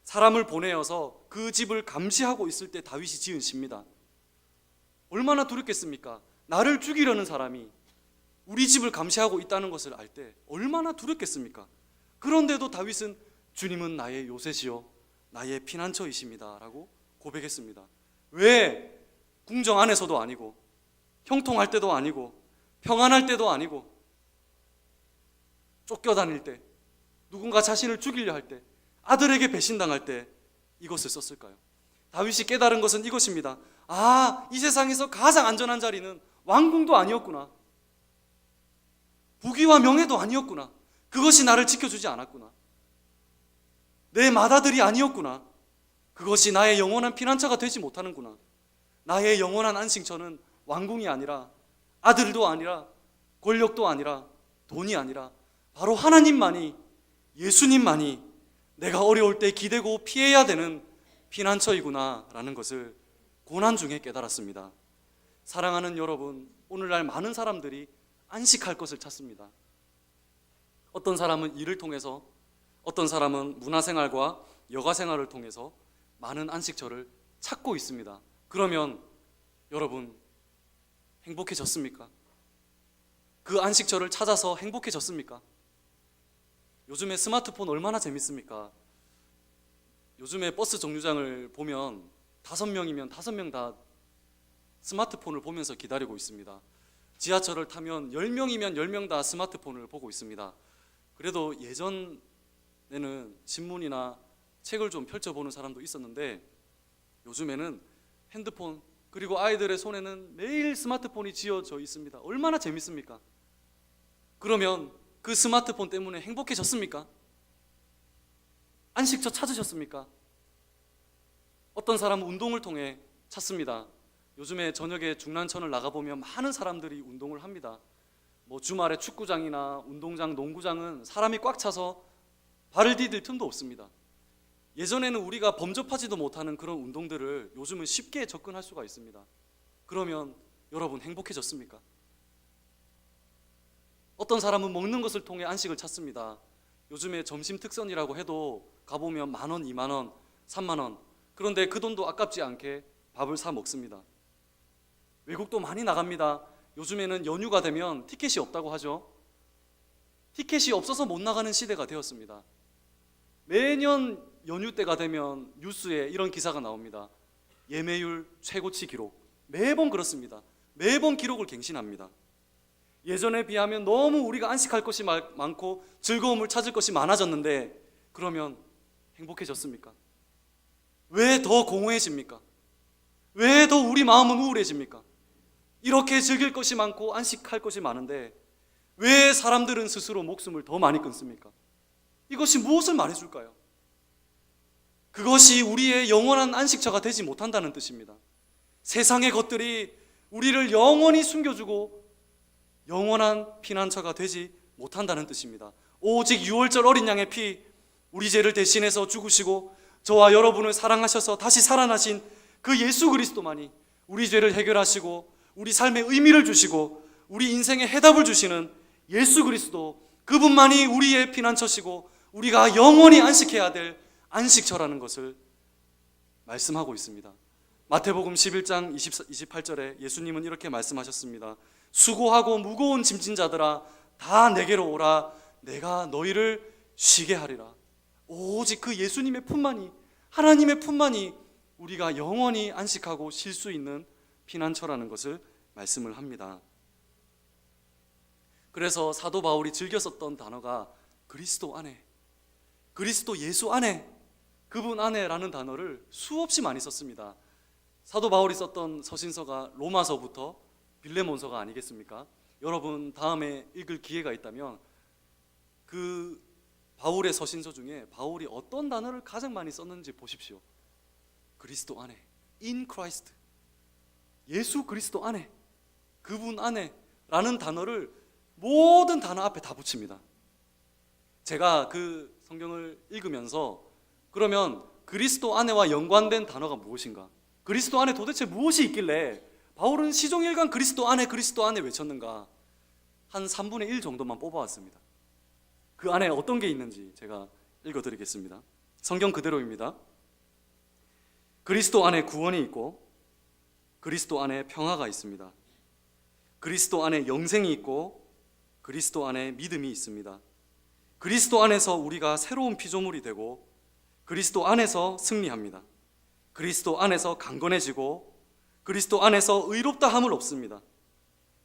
사람을 보내어서 그 집을 감시하고 있을 때 다윗이 지은 시입니다. 얼마나 두렵겠습니까? 나를 죽이려는 사람이 우리 집을 감시하고 있다는 것을 알 때 얼마나 두렵겠습니까? 그런데도 다윗은 주님은 나의 요새시요 나의 피난처이십니다 라고 고백했습니다. 왜? 궁정 안에서도 아니고 형통할 때도 아니고 평안할 때도 아니고 쫓겨다닐 때, 누군가 자신을 죽이려 할 때, 아들에게 배신당할 때 이것을 썼을까요? 다윗이 깨달은 것은 이것입니다. 이 세상에서 가장 안전한 자리는 왕궁도 아니었구나. 부귀와 명예도 아니었구나. 그것이 나를 지켜주지 않았구나. 내 맏아들이 아니었구나. 그것이 나의 영원한 피난처가 되지 못하는구나. 나의 영원한 안식처는 왕궁이 아니라 아들도 아니라 권력도 아니라 돈이 아니라 바로 하나님만이, 예수님만이 내가 어려울 때 기대고 피해야 되는 피난처이구나 라는 것을 고난 중에 깨달았습니다. 사랑하는 여러분, 오늘날 많은 사람들이 안식할 것을 찾습니다. 어떤 사람은 일을 통해서, 어떤 사람은 문화생활과 여가생활을 통해서 많은 안식처를 찾고 있습니다. 그러면 여러분 행복해졌습니까? 그 안식처를 찾아서 행복해졌습니까? 요즘에 스마트폰 얼마나 재밌습니까? 요즘에 버스 정류장을 보면 5명이면 5명 다 스마트폰을 보면서 기다리고 있습니다. 지하철을 타면 10명이면 10명 다 스마트폰을 보고 있습니다. 그래도 예전에는 신문이나 책을 좀 펼쳐보는 사람도 있었는데 요즘에는 핸드폰, 그리고 아이들의 손에는 매일 스마트폰이 쥐어져 있습니다. 얼마나 재밌습니까? 그러면 그 스마트폰 때문에 행복해졌습니까? 안식처 찾으셨습니까? 어떤 사람은 운동을 통해 찾습니다. 요즘에 저녁에 중랑천을 나가보면 많은 사람들이 운동을 합니다. 주말에 축구장이나 운동장, 농구장은 사람이 꽉 차서 발을 디딜 틈도 없습니다. 예전에는 우리가 범접하지도 못하는 그런 운동들을 요즘은 쉽게 접근할 수가 있습니다. 그러면 여러분 행복해졌습니까? 어떤 사람은 먹는 것을 통해 안식을 찾습니다. 요즘에 점심 특선이라고 해도 가보면 10,000원, 20,000원, 30,000원, 그런데 그 돈도 아깝지 않게 밥을 사 먹습니다. 외국도 많이 나갑니다. 요즘에는 연휴가 되면 티켓이 없다고 하죠. 티켓이 없어서 못 나가는 시대가 되었습니다. 매년 연휴 때가 되면 뉴스에 이런 기사가 나옵니다. 예매율 최고치 기록. 매번 그렇습니다. 매번 기록을 갱신합니다. 예전에 비하면 너무 우리가 안식할 것이 많고 즐거움을 찾을 것이 많아졌는데 그러면 행복해졌습니까? 왜 더 공허해집니까? 왜 더 우리 마음은 우울해집니까? 이렇게 즐길 것이 많고 안식할 것이 많은데 왜 사람들은 스스로 목숨을 더 많이 끊습니까? 이것이 무엇을 말해줄까요? 그것이 우리의 영원한 안식처가 되지 못한다는 뜻입니다. 세상의 것들이 우리를 영원히 숨겨주고 영원한 피난처가 되지 못한다는 뜻입니다. 오직 유월절 어린 양의 피, 우리 죄를 대신해서 죽으시고 저와 여러분을 사랑하셔서 다시 살아나신 그 예수 그리스도만이 우리 죄를 해결하시고 우리 삶에 의미를 주시고 우리 인생에 해답을 주시는 예수 그리스도, 그분만이 우리의 피난처시고 우리가 영원히 안식해야 될 안식처라는 것을 말씀하고 있습니다. 마태복음 11장 28절에 예수님은 이렇게 말씀하셨습니다. 수고하고 무거운 짐진 자들아 다 내게로 오라, 내가 너희를 쉬게 하리라. 오직 그 예수님의 품만이, 하나님의 품만이 우리가 영원히 안식하고 쉴 수 있는 피난처라는 것을 말씀을 합니다. 그래서 사도 바울이 즐겨 썼던 단어가 그리스도 안에, 그리스도 예수 안에, 그분 안에라는 단어를 수없이 많이 썼습니다. 사도 바울이 썼던 서신서가 로마서부터 빌레몬서가 아니겠습니까? 여러분 다음에 읽을 기회가 있다면 그 바울의 서신서 중에 바울이 어떤 단어를 가장 많이 썼는지 보십시오. 그리스도 안에, in Christ, 예수 그리스도 안에, 그분 안에 라는 단어를 모든 단어 앞에 다 붙입니다. 제가 그 성경을 읽으면서 그러면 그리스도 안에와 연관된 단어가 무엇인가? 그리스도 안에 도대체 무엇이 있길래 바울은 시종일관 그리스도 안에 외쳤는가? 한 3분의 1 정도만 뽑아왔습니다. 그 안에 어떤 게 있는지 제가 읽어드리겠습니다. 성경 그대로입니다. 그리스도 안에 구원이 있고 그리스도 안에 평화가 있습니다. 그리스도 안에 영생이 있고 그리스도 안에 믿음이 있습니다. 그리스도 안에서 우리가 새로운 피조물이 되고 그리스도 안에서 승리합니다. 그리스도 안에서 강건해지고 그리스도 안에서 의롭다 함을 얻습니다.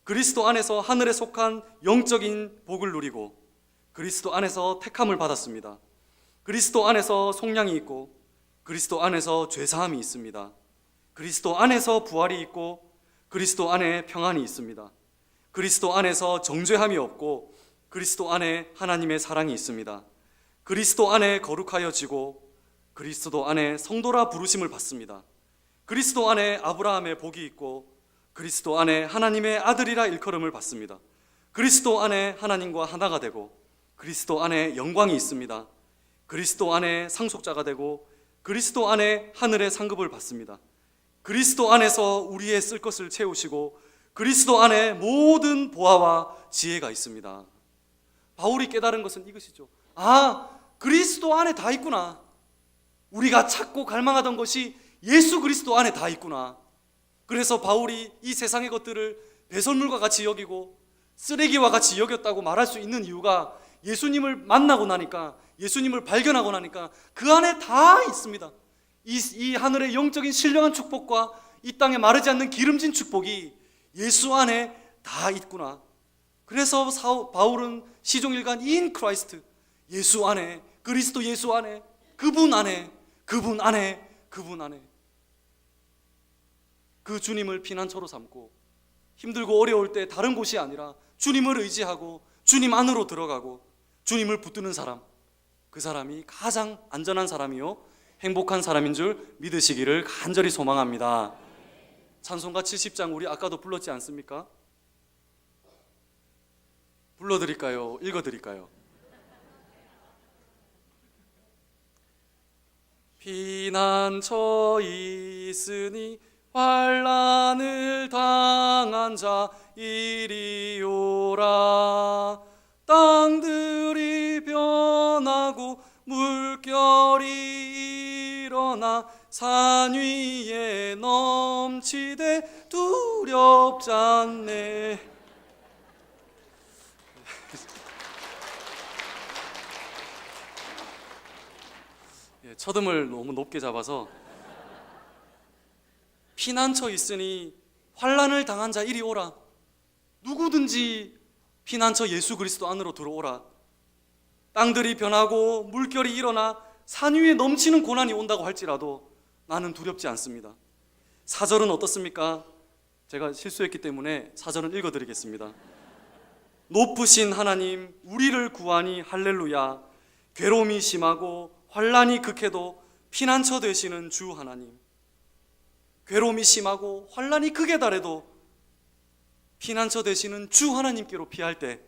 그리스도 안에서 하늘에 속한 영적인 복을 누리고 그리스도 안에서 택함을 받았습니다. 그리스도 안에서 속량이 있고 그리스도 안에서 죄사함이 있습니다. 그리스도 안에서 부활이 있고 그리스도 안에 평안이 있습니다. 그리스도 안에서 정죄함이 없고 그리스도 안에 하나님의 사랑이 있습니다. 그리스도 안에 거룩하여지고 그리스도 안에 성도라 부르심을 받습니다. 그리스도 안에 아브라함의 복이 있고 그리스도 안에 하나님의 아들이라 일컬음을 받습니다. 그리스도 안에 하나님과 하나가 되고 그리스도 안에 영광이 있습니다. 그리스도 안에 상속자가 되고 그리스도 안에 하늘의 상급을 받습니다. 그리스도 안에서 우리의 쓸 것을 채우시고 그리스도 안에 모든 보화와 지혜가 있습니다. 바울이 깨달은 것은 이것이죠. 그리스도 안에 다 있구나. 우리가 찾고 갈망하던 것이 예수 그리스도 안에 다 있구나. 그래서 바울이 이 세상의 것들을 배설물과 같이 여기고 쓰레기와 같이 여겼다고 말할 수 있는 이유가 예수님을 만나고 나니까, 예수님을 발견하고 나니까 그 안에 다 있습니다. 이 하늘의 영적인 신령한 축복과 이 땅에 마르지 않는 기름진 축복이 예수 안에 다 있구나. 그래서 바울은 시종일관 in Christ, 예수 안에, 그리스도 예수 안에, 그분 안에, 그분 안에, 그분 안에, 그 주님을 피난처로 삼고 힘들고 어려울 때 다른 곳이 아니라 주님을 의지하고 주님 안으로 들어가고 주님을 붙드는 사람, 그 사람이 가장 안전한 사람이요 행복한 사람인 줄 믿으시기를 간절히 소망합니다. 찬송가 70장 우리 아까도 불렀지 않습니까? 불러드릴까요? 읽어드릴까요? 피난처 있으니 환난을 당한 자 이리 오라. 땅들이 변하고 물결이 일어나 산 위에 넘치되 두렵지 않네. 첫음을 너무 높게 잡아서 피난처 있으니 환난을 당한 자 이리 오라. 누구든지 피난처 예수 그리스도 안으로 들어오라. 땅들이 변하고 물결이 일어나 산 위에 넘치는 고난이 온다고 할지라도 나는 두렵지 않습니다. 4절은 어떻습니까? 제가 실수했기 때문에 4절은 읽어드리겠습니다. 높으신 하나님 우리를 구하니 할렐루야. 괴로움이 심하고 환난이 극해도 피난처 되시는 주 하나님. 괴로움이 심하고 환난이 극에 달해도 피난처 되시는 주 하나님께로 피할 때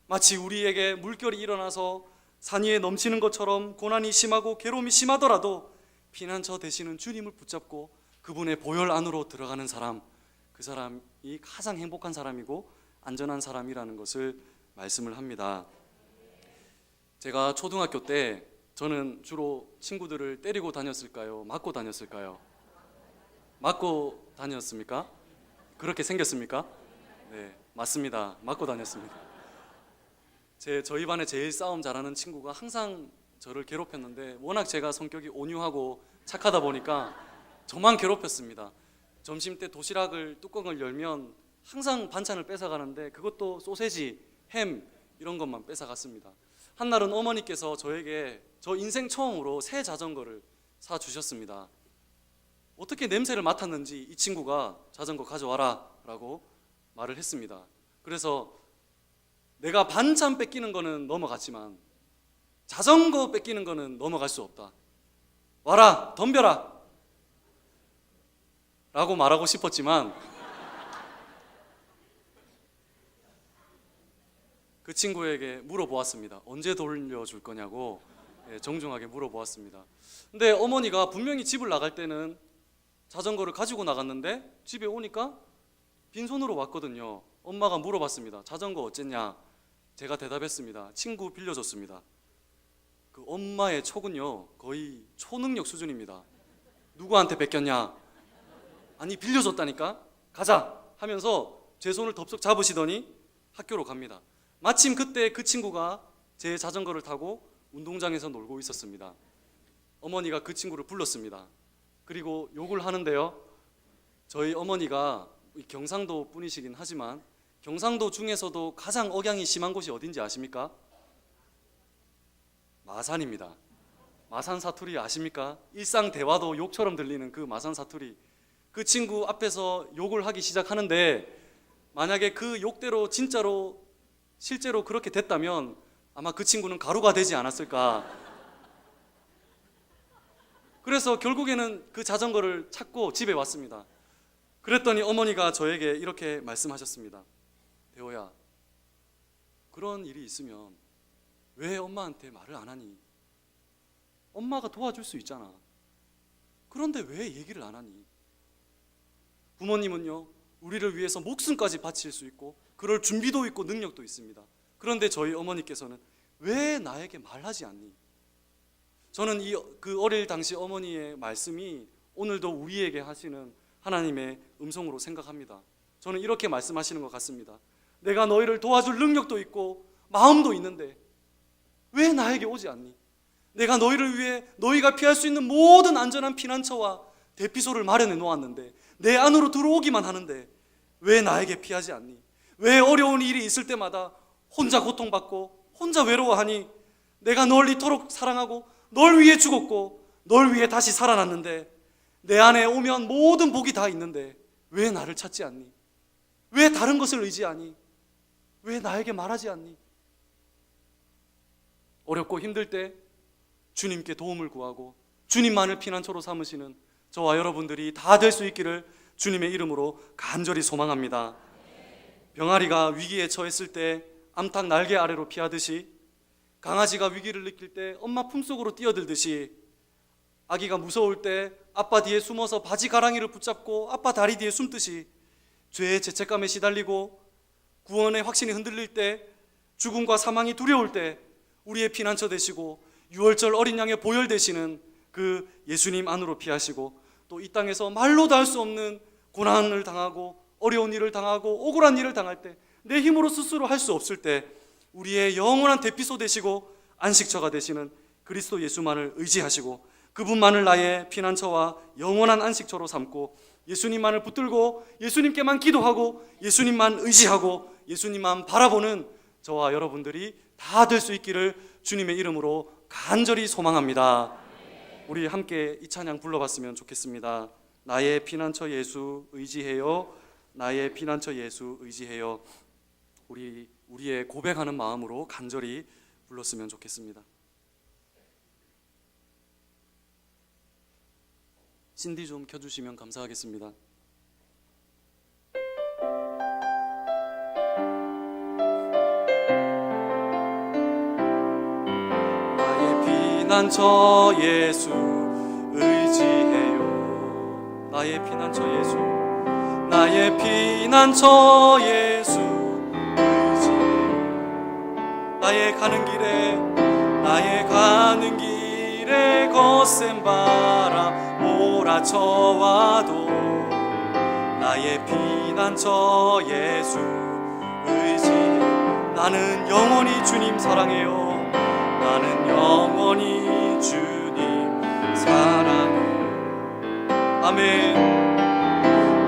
마치 우리에게 물결이 일어나서 산 위에 넘치는 것처럼 고난이 심하고 괴로움이 심하더라도 피난처 되시는 주님을 붙잡고 그분의 보혈 안으로 들어가는 사람, 그 사람이 가장 행복한 사람이고 안전한 사람이라는 것을 말씀을 합니다. 제가 초등학교 때 저는 주로 친구들을 때리고 다녔을까요? 맞고 다녔을까요? 맞고 다녔습니까? 그렇게 생겼습니까? 네, 맞습니다. 맞고 다녔습니다. 저희 반에 제일 싸움 잘하는 친구가 항상 저를 괴롭혔는데 워낙 제가 성격이 온유하고 착하다 보니까 저만 괴롭혔습니다. 점심 때 도시락을 뚜껑을 열면 항상 반찬을 뺏어가는데 그것도 소세지, 햄 이런 것만 뺏어갔습니다. 한날은 어머니께서 저에게 저 인생 처음으로 새 자전거를 사주셨습니다. 어떻게 냄새를 맡았는지 이 친구가 자전거 가져와라 라고 말을 했습니다. 그래서 내가 반찬 뺏기는 거는 넘어갔지만 자전거 뺏기는 거는 넘어갈 수 없다. 와라, 덤벼라 라고 말하고 싶었지만 그 친구에게 물어보았습니다. 언제 돌려줄 거냐고 정중하게 물어보았습니다. 근데 어머니가 분명히 집을 나갈 때는 자전거를 가지고 나갔는데 집에 오니까 빈손으로 왔거든요. 엄마가 물어봤습니다. 자전거 어쨌냐? 제가 대답했습니다. 친구 빌려줬습니다. 그 엄마의 촉은요 거의 초능력 수준입니다. 누구한테 뺏겼냐? 아니 빌려줬다니까? 가자 하면서 제 손을 덥석 잡으시더니 학교로 갑니다. 마침 그때 그 친구가 제 자전거를 타고 운동장에서 놀고 있었습니다. 어머니가 그 친구를 불렀습니다. 그리고 욕을 하는데요, 저희 어머니가 경상도 분이시긴 하지만 경상도 중에서도 가장 억양이 심한 곳이 어딘지 아십니까? 마산입니다. 마산 사투리 아십니까? 일상 대화도 욕처럼 들리는 그 마산 사투리. 그 친구 앞에서 욕을 하기 시작하는데 만약에 그 욕대로 진짜로 실제로 그렇게 됐다면 아마 그 친구는 가루가 되지 않았을까. 그래서 결국에는 그 자전거를 찾고 집에 왔습니다. 그랬더니 어머니가 저에게 이렇게 말씀하셨습니다. 대호야, 그런 일이 있으면 왜 엄마한테 말을 안 하니? 엄마가 도와줄 수 있잖아. 그런데 왜 얘기를 안 하니? 부모님은요, 우리를 위해서 목숨까지 바칠 수 있고 그럴 준비도 있고 능력도 있습니다. 그런데 저희 어머니께서는 왜 나에게 말하지 않니? 저는 그 어릴 당시 어머니의 말씀이 오늘도 우리에게 하시는 하나님의 음성으로 생각합니다. 저는 이렇게 말씀하시는 것 같습니다. 내가 너희를 도와줄 능력도 있고 마음도 있는데 왜 나에게 오지 않니? 내가 너희를 위해 너희가 피할 수 있는 모든 안전한 피난처와 대피소를 마련해 놓았는데 내 안으로 들어오기만 하는데 왜 나에게 피하지 않니? 왜 어려운 일이 있을 때마다 혼자 고통받고 혼자 외로워하니? 내가 널 이토록 사랑하고 널 위해 죽었고 널 위해 다시 살아났는데 내 안에 오면 모든 복이 다 있는데 왜 나를 찾지 않니? 왜 다른 것을 의지하니? 왜 나에게 말하지 않니? 어렵고 힘들 때 주님께 도움을 구하고 주님만을 피난처로 삼으시는 저와 여러분들이 다 될 수 있기를 주님의 이름으로 간절히 소망합니다. 병아리가 위기에 처했을 때 암탉 날개 아래로 피하듯이, 강아지가 위기를 느낄 때 엄마 품속으로 뛰어들듯이, 아기가 무서울 때 아빠 뒤에 숨어서 바지 가랑이를 붙잡고 아빠 다리 뒤에 숨듯이, 죄의 죄책감에 시달리고 구원의 확신이 흔들릴 때, 죽음과 사망이 두려울 때 우리의 피난처 되시고 유월절 어린 양의 보혈 되시는 그 예수님 안으로 피하시고, 또 이 땅에서 말로도 할 수 없는 고난을 당하고 어려운 일을 당하고 억울한 일을 당할 때, 내 힘으로 스스로 할 수 없을 때 우리의 영원한 대피소 되시고 안식처가 되시는 그리스도 예수만을 의지하시고 그분만을 나의 피난처와 영원한 안식처로 삼고 예수님만을 붙들고 예수님께만 기도하고 예수님만 의지하고 예수님만 바라보는 저와 여러분들이 다 될 수 있기를 주님의 이름으로 간절히 소망합니다. 우리 함께 이 찬양 불러봤으면 좋겠습니다. 나의 피난처 예수 의지해요. 나의 피난처 예수 의지해요. 우리의 고백하는 마음으로 간절히 불렀으면 좋겠습니다. 신디 좀 켜주시면 감사하겠습니다. 나의 피난처 예수 의지해요. 나의 피난처 예수, 나의 피난처 예수 의지해요. 나의 가는 길에 거센 바람 몰아쳐와도 나의 피난처 예수 의지해요. 나는 영원히 주님 사랑해요. 나는 영원히 주님 사랑해요. 아멘.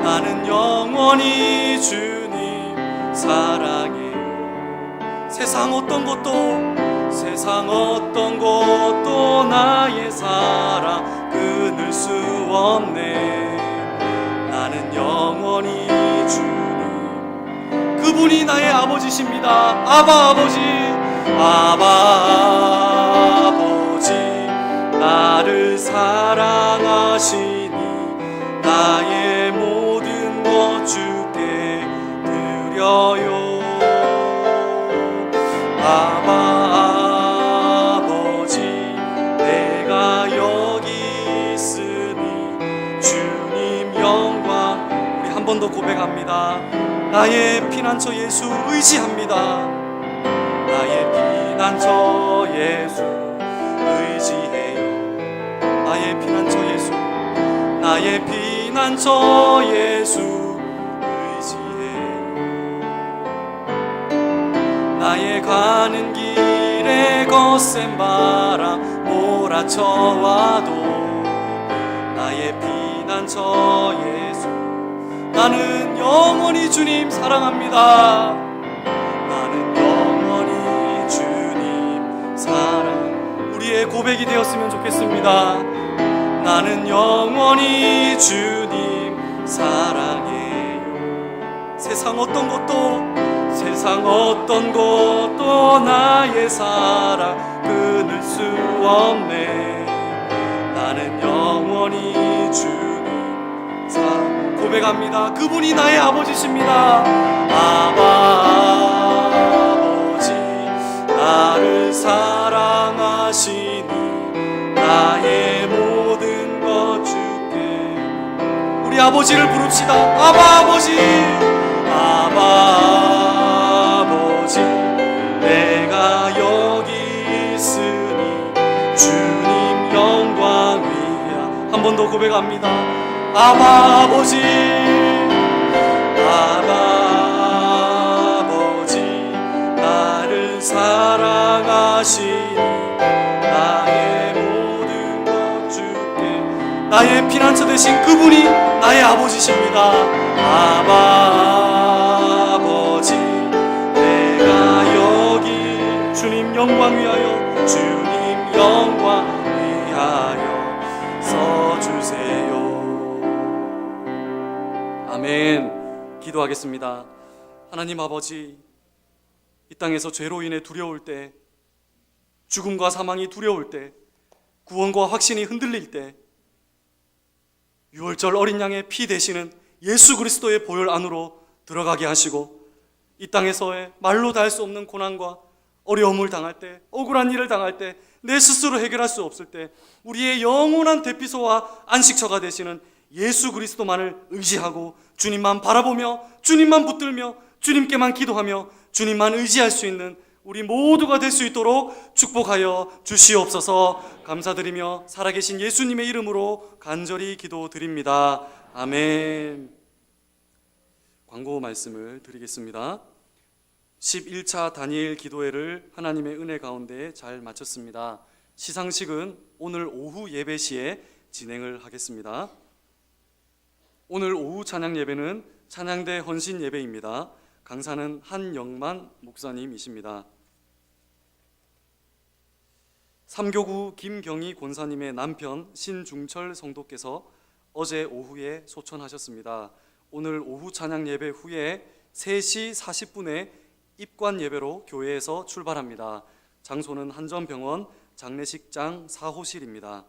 나는 영원히 주님 사랑해요. 세상 어떤 것도 나의 사랑 끊을 수 없네. 나는 영원히 주님, 그분이 나의 아버지십니다. 아바 아버지, 아바 사랑하시니 나의 모든 것 주께 드려요. 아버지, 내가 여기 있으니 주님 영광. 우리 한 번 더 고백합니다. 나의 피난처 예수 의지합니다. 나의 피난처 예수 의지해요. 나의 피난처 예수, 나의 피난처 예수 의지해요. 나의 가는 길에 거센 바람 몰아쳐와도 나의 피난처 예수, 나는 영원히 주님 사랑합니다. 나는 영원히 주님 사랑. 우리의 고백이 되었으면 좋겠습니다. 나는 영원히 주님 사랑해요. 세상 어떤 것도 나의 사랑 끊을 수 없네. 나는 영원히 주님 사랑. 고백합니다. 그분이 나의 아버지십니다. 아버지, 나를 사랑하시니 나의 모든 것 주께. 우리 아버지를 부릅시다. 아버지, 아버지, 내가 여기 있으니 주님 영광 위하. 한 번 더 고백합니다. 아버지, 아버지, 나를 사랑하시니 나의 모든 것 주께. 나의 피난처 되신 그분이 나의 아버지십니다. 아버지, 내가 여기 주님 영광 위하여, 주님 영광 위하여 써주세요. 아멘. 기도하겠습니다. 하나님 아버지, 이 땅에서 죄로 인해 두려울 때, 죽음과 사망이 두려울 때, 구원과 확신이 흔들릴 때, 6월절 어린 양의 피 되시는 예수 그리스도의 보혈 안으로 들어가게 하시고, 이 땅에서의 말로 다 할 수 없는 고난과 어려움을 당할 때, 억울한 일을 당할 때, 내 스스로 해결할 수 없을 때 우리의 영원한 대피소와 안식처가 되시는 예수 그리스도만을 의지하고 주님만 바라보며 주님만 붙들며 주님께만 기도하며 주님만 의지할 수 있는 우리 모두가 될 수 있도록 축복하여 주시옵소서. 감사드리며 살아계신 예수님의 이름으로 간절히 기도드립니다. 아멘. 광고 말씀을 드리겠습니다. 11차 다니엘 기도회를 하나님의 은혜 가운데 잘 마쳤습니다. 시상식은 오늘 오후 예배 시에 진행을 하겠습니다. 오늘 오후 찬양 예배는 찬양대 헌신 예배입니다. 강사는 한영만 목사님이십니다. 삼교구 김경희 권사님의 남편 신중철 성도께서 어제 오후에 소천하셨습니다. 오늘 오후 찬양 예배 후에 3시 40분에 입관 예배로 교회에서 출발합니다. 장소는 한전병원 장례식장 4호실입니다.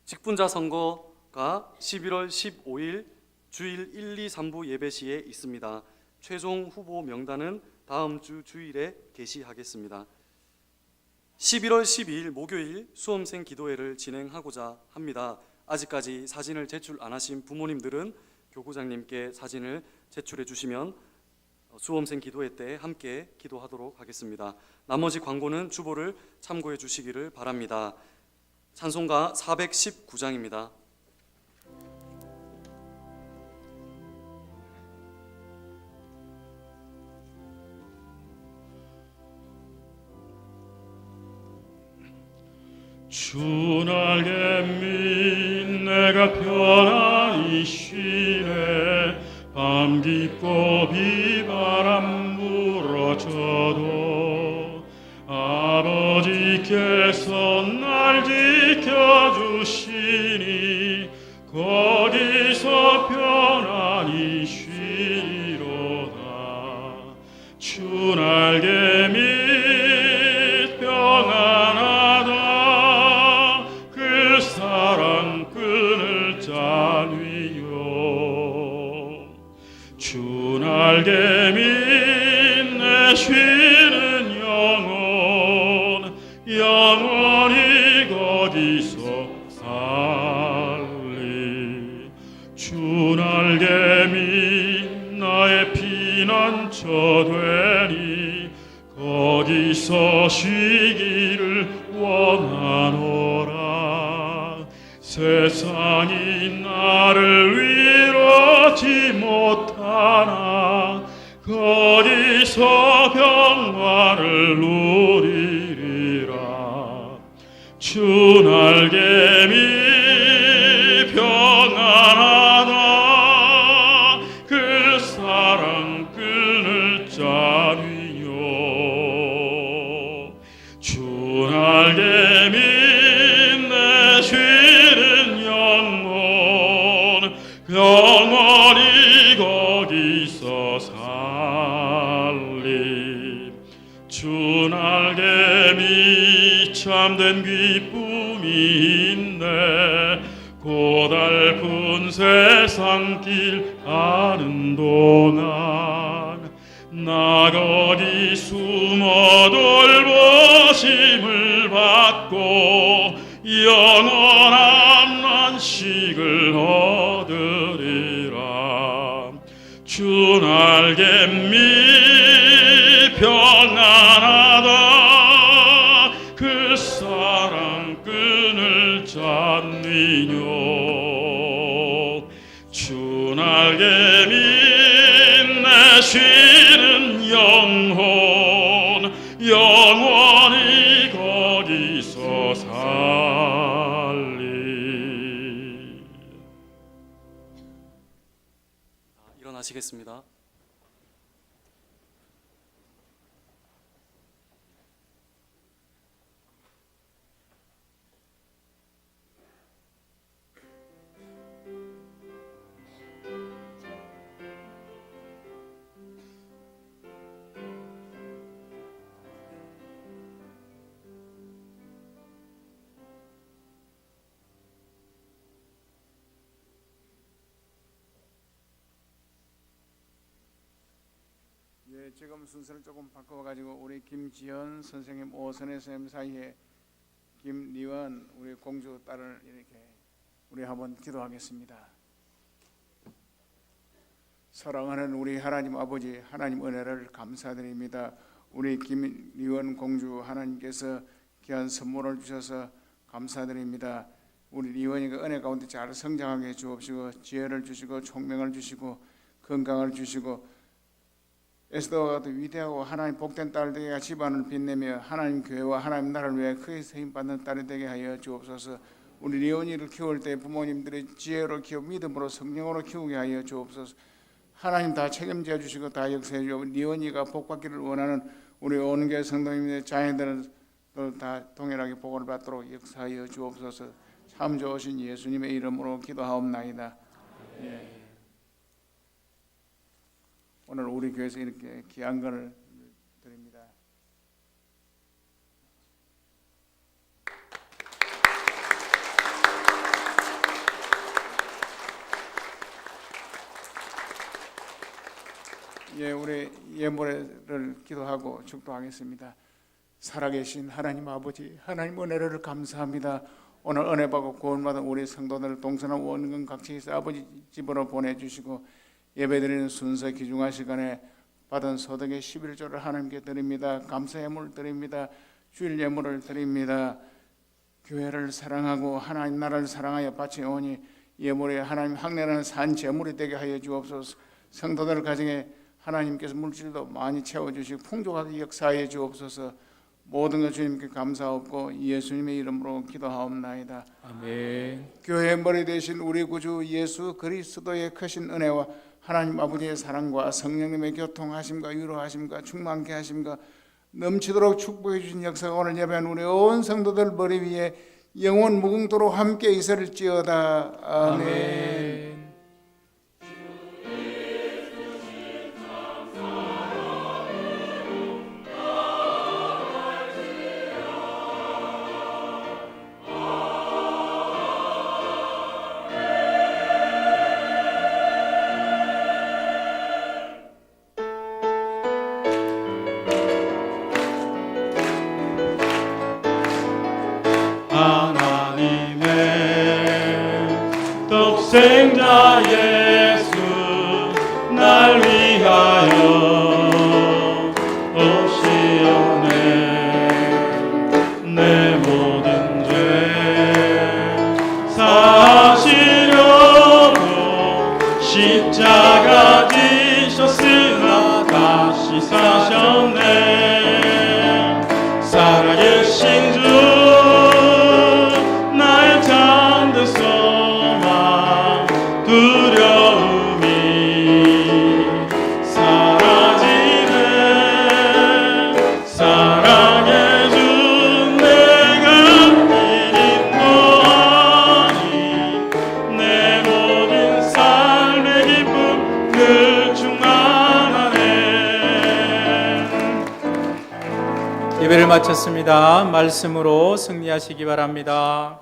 직분자 선거가 11월 15일 주일 1, 2, 3부 예배 시에 있습니다. 최종 후보 명단은 다음 주 주일에 게시하겠습니다. 11월 12일 목요일 수험생 기도회를 진행하고자 합니다. 아직까지 사진을 제출 안 하신 부모님들은 교구장님께 사진을 제출해 주시면 수험생 기도회 때 함께 기도하도록 하겠습니다. 나머지 광고는 주보를 참고해 주시기를 바랍니다. 찬송가 419장입니다. 주 날개민 내가 편안히 쉬네. 밤 깊고 비바람 불어쳐도 아버지께서 날 지켜주시니 거기서 편안히 쉬리로다. 주 날개 밑 평안하다. 그 영원히 거기서 살리. 주 날개미 나의 피난처 되니 거기서 쉬기를 원하노라. 세상이 나를 위로하지 못하나 거기서 평화를 누리리라. 주 날개미 평안하다. 그 사랑 끊을 자니요. 주 날개미 내 쉬는 영혼 영원히 거기서 살리. 주 날개미 참된 기쁨이 있네. 고달픈 세상 길 가는 동안 나 거기 숨어 돌보심을 받고 영원한 안식을 얻으리라. 주 날개미 평안하다. 그 사랑 끊을 잣니뇨. 주 날개미 내 쉬는 영혼 영원히 거기서 살리. 일어나시겠습니다. 예, 지금 순서를 조금 바꿔가지고 우리 김지연 선생님, 오선혜 선생님 사이에 김리원 우리 공주 딸을 이렇게 우리 한번 기도하겠습니다. 사랑하는 우리 하나님 아버지, 하나님 은혜를 감사드립니다. 우리 김리원 공주 하나님께서 귀한 선물을 주셔서 감사드립니다. 우리 리원이가 은혜 가운데 잘 성장하게 주옵시고 지혜를 주시고 총명을 주시고 건강을 주시고 에스더와 같은 위대하고 하나님 복된 딸 되게 집안을 빛내며 하나님 교회와 하나님 나라를 위해 크게 세임받는 딸이 되게 하여 주옵소서. 우리 리온이를 키울 때 부모님들이 지혜로 키워 믿음으로 성령으로 키우게 하여 주옵소서. 하나님 다 책임져 주시고 다 역사해 주시고 리온이가 복받기를 원하는 우리 온교회 성도님의 자녀들은 다 동일하게 복을 받도록 역사하여 주옵소서. 참 좋으신 예수님의 이름으로 기도하옵나이다. 예. 오늘 우리 교회에서 이렇게 귀한 것을 드립니다. 예, 우리 예물을 기도하고 축도하겠습니다. 살아계신 하나님 아버지, 하나님 은혜를 감사합니다. 오늘 은혜 받고 구원받은 우리 성도들 동서남 원근 각지에서 아버지 집으로 보내주시고 예배드리는 순서 귀중한 시간에 받은 소득의 11조를 하나님께 드립니다. 감사 예물 드립니다. 주일 예물을 드립니다. 교회를 사랑하고 하나님 나라를 사랑하여 바치오니 예물이 하나님 항례하는 산 제물이 되게 하여 주옵소서. 성도들 가정에 하나님께서 물질도 많이 채워주시고 풍족하게 역사하여 주옵소서. 모든 것 주님께 감사하옵고 예수님의 이름으로 기도하옵나이다. 아멘. 교회의 머리 되신 우리 구주 예수 그리스도의 크신 은혜와 하나님 아버지의 사랑과 성령님의 교통하심과 위로하심과 충만케 하심과 넘치도록 축복해 주신 역사가 오늘 예배한 우리 온 성도들 머리 위에 영원 무궁토록 함께 있을지어다. 아멘. 독생자 예수 날 위하여 오시었네. 내 모든 죄 사하시려고 십자가 지셨으나 다시 사셨네. 살아계신 주 나의 잠든 소망 두려움이 사라지네. 사랑해 준 내가 일인도 아니 내 모든 삶의 기쁨 늘 충만하네. 예배를 마쳤습니다. 말씀으로 승리하시기 바랍니다.